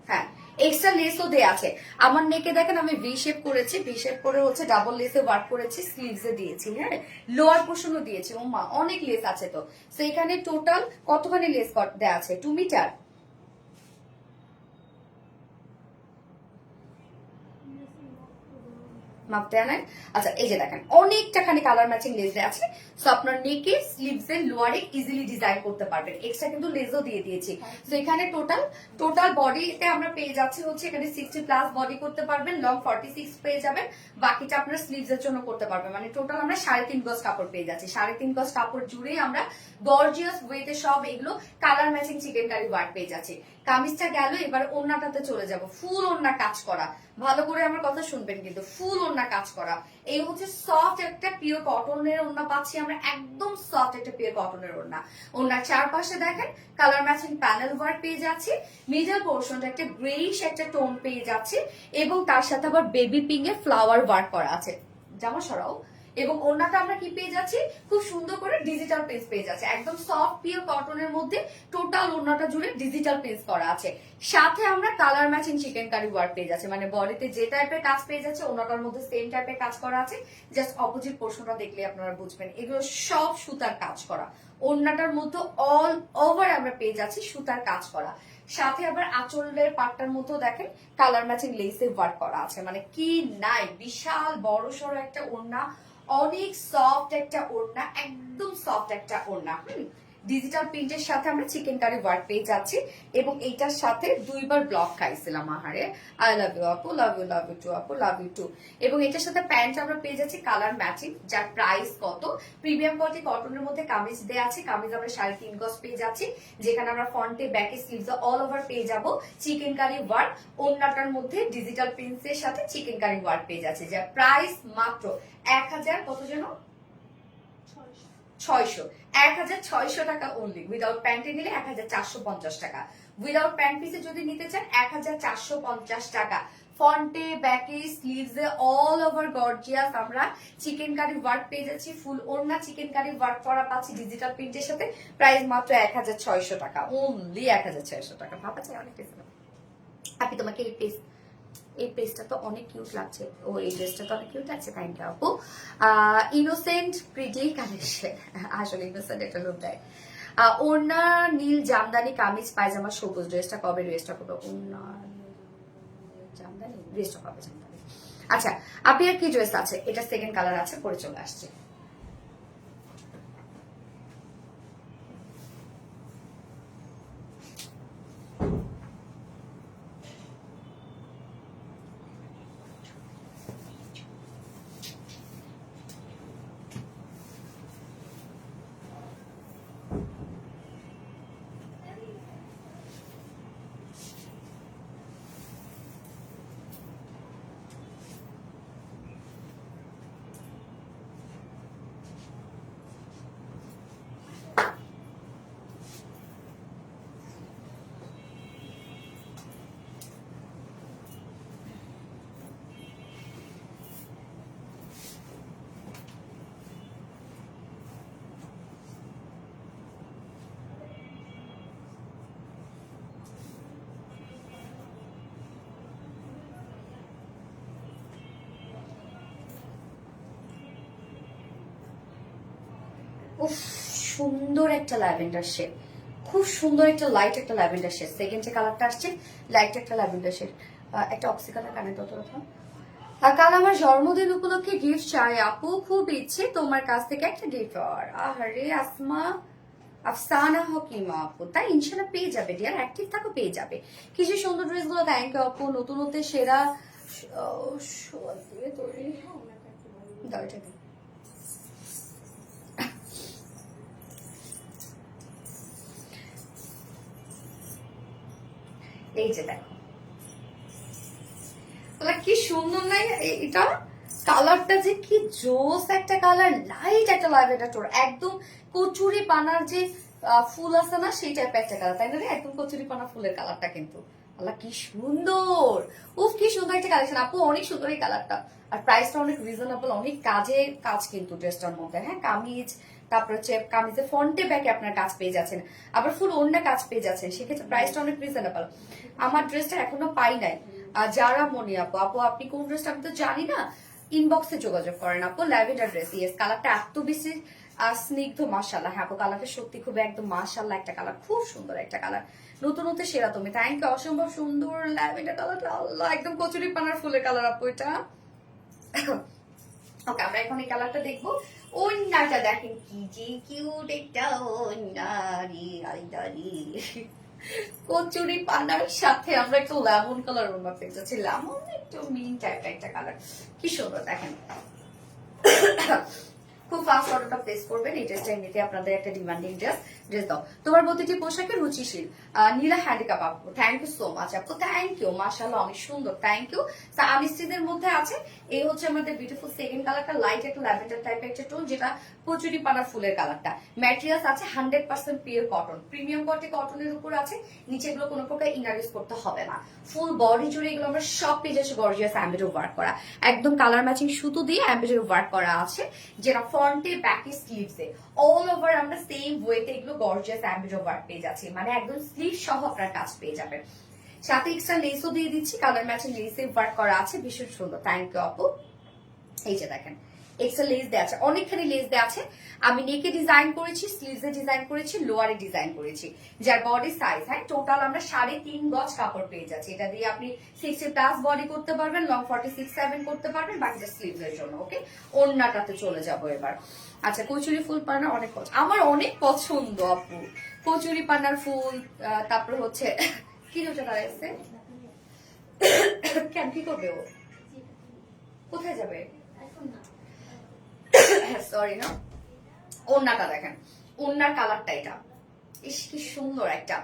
হ্যাঁ এক্সট্রা লেসও দেয়া আছে। আমার নেকে দেখেন আমি ভি শেপ করেছি, ভি শেপ করে হচ্ছে ডাবল লেসে ওয়ার্ক করেছি, স্লিভসে দিয়েছি, হ্যাঁ লোয়ার পোর্শনও দিয়েছি। ও মা অনেক লেস আছে তো। তো এখানে টোটাল কতখানি লেস দেয়া আছে? 2 মিটার। মাপ দেয়া নাই? আচ্ছা এই যে দেখেন অনেকটা খানি কালার ম্যাচিং লেস দেয়া আছে। সো আপনার নেকে স্লিভস এর লোয়ারে ইজিলি ডিজাইন করতে পারবেন। এক্সট্রা কিন্তু লেসও দিয়ে দিয়েছি। সো এখানে টোটাল বডিতে আমরা পেয়ে যাচ্ছি হচ্ছে এখানে 60 প্লাস বডি করতে পারবেন, লং 46 পেয়ে যাবেন, বাকিটা আপনার স্লিভস এর জন্য করতে পারবেন। মানে টোটাল আমরা 3.5 গজ কাপড় পেয়ে যাচ্ছি। 3.5 গজ কাপড় জুড়ে আমরা গর্জিয়াস ওয়েতে সব এগুলো colour matching chikankari work পেয়ে যাচ্ছি। কামিজটা গেল, এবার ওড়নাটাতে চলে যাব। ফুল ওড়না কাজ করা, ভালো করে আমার কথা শুনবেন কিন্তু, ফুল ওড়না কাজ করা। এই হচ্ছে সফট একটা পিওর কটনের ওড়না পাচ্ছি আমরা, একদম সফট একটা পিওর কটনের ওড়না। ওড়নার চারপাশে দেখেন কালার ম্যাচিং প্যানেল ওয়ার্ক পেয়ে যাচ্ছি, মিডল পোর্শনটা একটা গ্রেইশ একটা টোন পেয়ে যাচ্ছে, এবং তার সাথে আবার baby pink a flower work করা আছে। জামা সরাও। এবং ওড়নাটা আমরা কি পেয়ে যাচ্ছি, খুব সুন্দর করে ডিজিটাল প্রিন্ট পেয়ে যাচ্ছে, একদম সফট পিওর কটনের মধ্যে টোটাল ওড়নাটা জুড়ে ডিজিটাল প্রিন্ট করা আছে। সাথে আমরা colour matching chikankari work পেয়ে যাচ্ছে, মানে বডিতে যে টাইপের কাজ পেয়ে যাচ্ছে ওড়নাটার মধ্যে সেম টাইপের কাজ করা আছে। জাস্ট অপোজিট পোর্শনটা দেখলে আপনারা বুঝবেন এগুলো সব সুতার কাজ করা। ওড়নাটার মধ্যে অল ওভার আমরা পেয়ে যাচ্ছি সুতার কাজ করা। সাথে আবার আঁচলের পাটটার মধ্যে দেখেন কালার ম্যাচিং লেসে ওয়ার্ক করা আছে। মানে কি নাই, বিশাল বড় সড়ো একটা ওড়না, অনেক সফট একটা ওড়না, একদম সফট একটা ওড়না। ডিজিটাল প্রিন্টের সাথে আমরা চিকেন কারি ওয়ার্ক পেয়ে যাচ্ছি, এবং এইটার সাথে 2বার ব্লক খাইছিলাম। আহারে আই লাভ ইউ আপু, লাভ ইউ টু আপু, লাভ ইউ টু। এবং এটার সাথে প্যান্ট আমরা পেয়ে যাচ্ছি কালার ম্যাচিং, যার প্রাইস কত, প্রিমিয়াম কোয়ালিটি কটনের মধ্যে কামিজ দেওয়া আছে। কামিজ আমরা 3.5 গজ পেয়ে যাচ্ছি, যেখানে আমরা ফ্রন্টে ব্যাকে স্লিভস অল ওভার পেয়ে যাব চিকেন কারি ওয়ার্ক। ওড়নাটার মধ্যে ডিজিটাল প্রিন্টসের সাথে চিকেন কারি ওয়ার্ক পেয়ে যাচ্ছে, যার প্রাইস মাত্র 1000 কত যেন 600, 1600 টাকা অনলি। উইদাউট প্যান্টে নিলে 1450 টাকা, উইদাউট প্যান্ট পিসে যদি নিতে চান 1450 টাকা। ফ্রন্টে ব্যাকে স্লিভসে অল ওভার গর্জিয়াস আমরা চিকেন কারি ওয়ার্ক পেয়ে যাচ্ছি, ফুল ওড়না চিকেন কারি ওয়ার্ক করা পাচ্ছি ডিজিটাল প্রিন্টের সাথে। প্রাইস মাত্র 1600 টাকা অনলি, 1600 টাকা। ভাবা যায় অনেক বেশি। আপনি তোমাকে এই পেজটা তো অনেক কিউট লাগছে, ও এই ড্রেসটা তো অনেক কিউট লাগছে। থ্যাংক ইউ আপু। ইনোসেন্ট প্রিটি কালেকশন, আসলে ইনোসেন্ট একটা লুক দেয়। ওড়না নীল জামদানি কামিজ পায়জামা সবুজ। ড্রেসটা কবে ড্রেসটা করবো? ওড়না জামদানি ড্রেসটা কবে জামদানি। আচ্ছা আপনি আর কি ড্রেস আছে? এটা সেকেন্ড কালার আছে, পরে চলে আসছে। উফ সুন্দর একটা ল্যাভেন্ডার শেড, খুব সুন্দর একটা লাইট একটা ল্যাভেন্ডার শেড। সেকেন্ড যে কালারটা আসছে লাইট একটা ল্যাভেন্ডার শেড, একটা অক্সি কালার কানে তত কথা। কাল আমার জন্মদিন উপলক্ষে গিফট চাই আপু, খুব ইচ্ছে তোমার কাছ থেকে একটা গিফট। আরে আসমা আফসানা হকিমা আপু, তাই ইনশাল্লাহ পেয়ে যাবে ডিয়ার, অ্যাক্টিভ থাকো পেয়ে যাবে। কিছু সুন্দর ড্রেস গুলো থ্যাংক ইউ আপু। নতুনত্বের সেরা এই যে দেখো কি সুন্দর নাই এটা, কালারটা যে কি জোস একটা কালার, লাইট একটা ল্যাভেন্ডার টোন, একদম কচুরি পানার যে ফুল আছে না সেই টাইপের একটা কালার, তাই না রে? একদম কচুরি পানা ফুলের কালারটা কিন্তু আল্লাহ কি সুন্দর, উফ কি সুন্দর একটা কালেকশন আপু, অনেক সুন্দর এই কালারটা। আর প্রাইসটা অনেক রিজনেবল, অনেক কাজের কাজ কিন্তু ড্রেসটার মধ্যে। হ্যাঁ কামিজ তারপর হচ্ছে কামিজে ফ্রন্টে ব্যাকে আপনার কাজ পেয়ে যাচ্ছেন, আবার ফুল ওড়না কাজ পেয়ে যাচ্ছেন, সেক্ষেত্রে প্রাইসটা অনেক রিজনেবল। আমার ড্রেসটা এখনো পাই নাই। যারা মনি আপু, আপু আপনি কোন ড্রেসটা আমি তো জানি না, ইনবক্সে যোগাযোগ করেন আপু। ল্যাভেন্ডার ড্রেস, ইয়েস, কালারটা এত বেশি স্নিগ্ধ, মাশাআল্লাহ। হ্যাঁ আপু কালারটা সত্যি খুব একদম মাশাআল্লাহ একটা কালার, খুব সুন্দর একটা কালার, নতুন নতুন সেরা তুমি, থ্যাংক ইউ, অসম্ভব সুন্দর ল্যাভেন্ডার কালারটা, আল্লাহ একদম কচুরি পানার ফুলের কালার আপু এটা। ওকে আমরা এখন এই কালারটা দেখবো। ওন্নাটা দেখেন কি যে কিউট একটা ওন্না রে, আইডা রে। কচুরি পানার সাথে আমরা একটু লেমন কালার ওন্না পেয়ে যাচ্ছি, লেমন একটু মিন টাইপ একটা কালার, কি সুন্দর দেখেন। খুব ফাস্ট অর্ডারটা প্লেস করবেন, এই ড্রেসটা এমনিতে আপনাদের একটা ডিমান্ডিং ড্রেস দাও। তোমার প্রতিটি পোশাকে রুচিশীল, নীলা হ্যান্ডিক্যাপ আপু, থ্যাংক ইউ সো মাচ আপু, থ্যাংক ইউ, মাশাআল্লাহ অনেক সুন্দর, থ্যাংক ইউ। আমিস্ত্রিদের মধ্যে আছে, এই হচ্ছে আমাদের বিউটিফুল সেকেন্ড কালারটা, লাইট একটা ল্যাভেন্ডার টাইপের একটা টোন, যেটা কচুরি পানার ফুলের কালারটা। ম্যাটেরিয়ালস আছে 100% পিওর কটন, প্রিমিয়াম কোয়ালিটি কটনের উপর আছে, নিচে এগুলো কোনো প্রকার ইনার ইউজ করতে হবে না। ফুল বডি জুড়ে এগুলো আমরা সব পেজ আছে গর্জিয়াস এমব্রয়ডারি ওয়ার্ক করা, একদম কালার ম্যাচিং সুতো দিয়ে এমব্রয়ডারি ওয়ার্ক করা আছে, যেটা ফ্রন্টে ব্যাকে স্লিভসে অল ওভার আমরা সেম ওয়েতে এগুলো গর্জিয়াস এমব্রয়ডারি ওয়ার্ক পেয়ে যাচ্ছি, মানে একদম স্লিভ সহ আপনার কাজ পেয়ে যাবেন। সাথে এক্সট্রা লেসও দিয়ে দিচ্ছি, কালার ম্যাচিং লেসে ওয়ার্ক করা আছে, ভীষণ সুন্দর, থ্যাংক ইউ আপু। এই যে দেখেন এক্সট্রা লেস দেওয়া আছে, অনেকখানি লেস দেওয়া আছে। আমি নেকে ডিজাইন করেছি, স্লিভসে ডিজাইন করেছি, লোয়ারে ডিজাইন করেছি, যার বডি সাইজ, হ্যাঁ টোটাল আমরা 3.5 গজ কাপড় পেয়ে যাচ্ছি। এটা দিয়ে আপনি 60+ বডি করতে পারবেন, লং 46-7 করতে পারবেন, বাকিটা স্লিভসের জন্য। ওকে, ওড়নাটাতে চলে যাবো এবার। আচ্ছা কচুরি ফুল পানা অনেক আমার অনেক পছন্দ আপু, কচুরি পানার ফুল। তারপর হচ্ছে কি ওটা দাঁড়াইছে, কেন কি করবে ও, কোথায় যাবে, সরি না। ওড়নাটা দেখেন, ওড়নার কালারটা এটা, ইস কি সুন্দর একটা,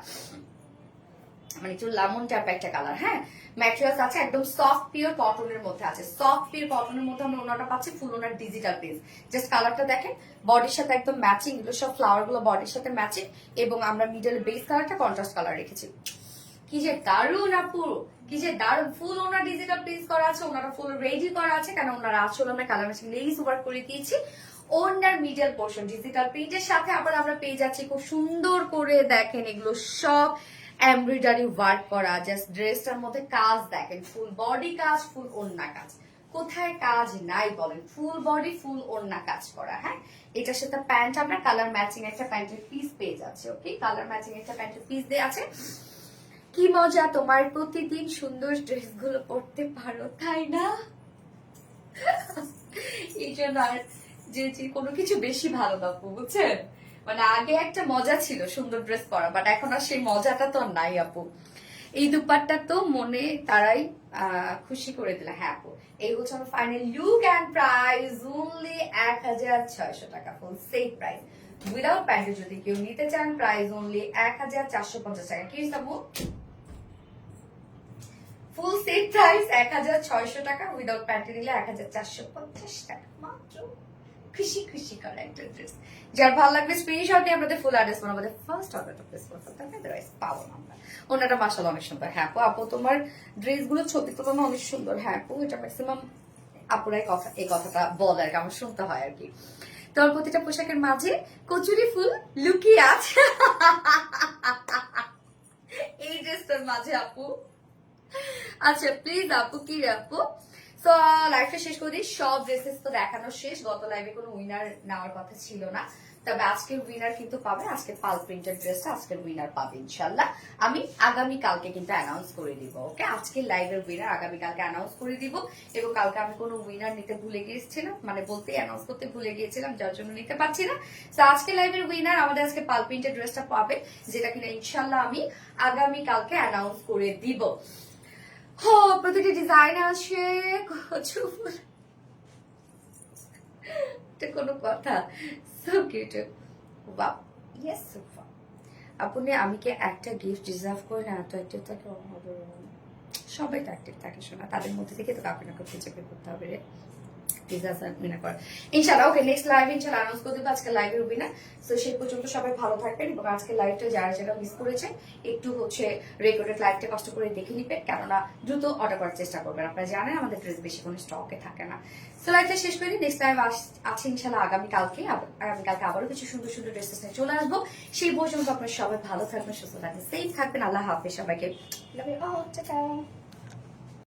মানে একটু লেমন টাইপ একটা কালার। হ্যাঁ ম্যাটেরিয়ালস আছে একদম সফট পিওর কটনের মধ্যে আছে, সফট পিওর কটনের মধ্যে আমরা ওনাটা পাচ্ছি, ফুল ওনার ডিজিটাল প্রিন্ট। জাস্ট কালারটা দেখেন, বডির সাথে একদম ম্যাচিং, এগুলো সব ফ্লাওয়ার গুলো বডির সাথে ম্যাচিং, এবং আমরা মিডল বেস কালারটা কন্ট্রাস্ট কালার রেখেছি। কি যে দারুন আপু, কি যে দারুন, ফুল ওনার ডিজিটাল প্রিন্ট করা আছে, ওনারা ফুল রেডি করা আছে, কারণ ওনারা আসলে আমরা কালার ম্যাচিং লেস ওয়ার্ক করে দিয়েছি। ওনার মিডল পোর্শন ডিজিটাল প্রিন্টের সাথে আবার আমরা পেয়ে যাচ্ছি খুব সুন্দর করে, দেখেন এগুলো সব এমব্রয়ডারি ওয়ার্ক করা, জাস্ট ড্রেসটার মধ্যে কাজ দেখেন, ফুল বডি কাজ, ফুল ওড়না কাজ, কোথায় কাজ নাই বলেন, ফুল বডি ফুল ওড়না কাজ করা। হ্যাঁ এটার সাথে প্যান্ট আপনার কালার ম্যাচিং একটা প্যান্টের পিস পেয়ে যাচ্ছে। ওকে, কালার ম্যাচিং একটা প্যান্টের পিস দেওয়া আছে। কি মজা তোমার প্রতিদিন সুন্দর ড্রেসগুলো পরতে পারো, তাই না? এই জন্য আর যে কোনো কিছু বেশি ভালো না আপু, বুঝছেন, মানে আগে একটা মজা ছিল সুন্দর ড্রেস পরা, বাট এখন আর সেই মজাটা তো নাই আপু। এই দুপাট্টা তো মনে তারাই খুশি করে দিল। হ্যাঁ আপু এই হচ্ছে আমার final look and price only 1600 টাকা, ফুল সেট প্রাইস উইদাউট প্যান্টে যদি কেউ নিতে চান প্রাইস অনলি 1450 টাকা। কি আপু ফুল সেট প্রাইস 1600 টাকা, উইদাউট প্যান্টে নিলে 1450 টাকা মাত্র। খুশি খুশি করা একটা ড্রেস, যার ভালো লাগবে স্ক্রিনশট দিয়ে আমাদের ফুল অ্যাড্রেস আমাদের ফার্স্ট অর্ডারটা প্লেস করতে হবে, আদারওয়াইজ পাবো না আমরা। ওনাটা মাশাআল্লাহ অনেক সুন্দর। হ্যাঁ আপু, আপু তোমার ড্রেসগুলো ছবি তুলনা অনেক সুন্দর। হ্যাঁ আপু এটা ম্যাক্সিমাম আপুরাই এই কথাটা বলে আর কি, আমার শুনতে হয় আর কি। তোর প্রতিটা পোশাকের মাঝে কচুরি ফুল লুকিয়ে আছে এই ড্রেসটার মাঝে আপু। আচ্ছা প্লিজ আপু, কি আপু তো লাইভটা শেষ করে দিই। সব ড্রেসেস তো দেখানো শেষ, গত লাইভে কোনো উইনার নেওয়ার কথা ছিল না, তবে আজকের উইনার কিন্তু পাবে, আজকের পাল প্রিন্টের ড্রেসটা আজকের উইনার পাবে ইনশাল্লাহ। আমি আগামী কালকে কিন্তু অ্যানাউন্স করে দিব। ওকে, আজকের লাইভের উইনার আগামী কালকে অ্যানাউন্স করে দিব, এবং কালকে আমি কোনো উইনার নিতে ভুলে গিয়েছিলাম, মানে বলতে অ্যানাউন্স করতে ভুলে গিয়েছিলাম, যার জন্য নিতে পারছি না। তো আজকের লাইভের উইনার আমাদের আজকে পাল প্রিন্টের ড্রেসটা পাবে, যেটা কিনা ইনশাল্লাহ আমি আগামী কালকে অ্যানাউন্স করে দিব। প্রতিটি ডিজাইন আছে কোনো কথা, so cute. Wow yes sofa. আপনি আমি কি একটা গিফট ডিজার্ভ করি না? এত অ্যাক্টিভ থাকে সবাই তো অ্যাক্টিভ থাকে, শোনা তাদের মধ্যে থেকে তো কাউকে না কাউকে খুঁজে বের করতে হবে রে। ডিজাস্টার মিনা করে ইনশাআল্লাহ। ওকে, নেক্সট লাইভ ইনশাআল্লাহ অ্যানাউন্স করে দেবো, আজকে লাইভে রবি না। তো সেই পর্যন্ত সবাই ভালো থাকবেন, এবং আজকে লাইভটা যারা যারা মিস করেছে একটু রেকর্ডেড লাইভটা কষ্ট করে দেখে নিবেন, কেননা দ্রুত অর্ডার করার চেষ্টা করবেন। আপনারা জানেন আমাদের ড্রেস বেশি কোনো স্টকে থাকে না। তো লাইভটা শেষ করি, নেক্সট টাইম আছে ইনশাআল্লাহ আগামীকালকে আবারও কিছু সুন্দর সুন্দর ড্রেসেস নিয়ে চলে আসবো। সেই পর্যন্ত আপনারা সবাই ভালো থাকবেন, সুস্থ থাকবেন, সেফ থাকবেন। আল্লাহ হাফেজ সবাইকে। Love you all. Ta-ta.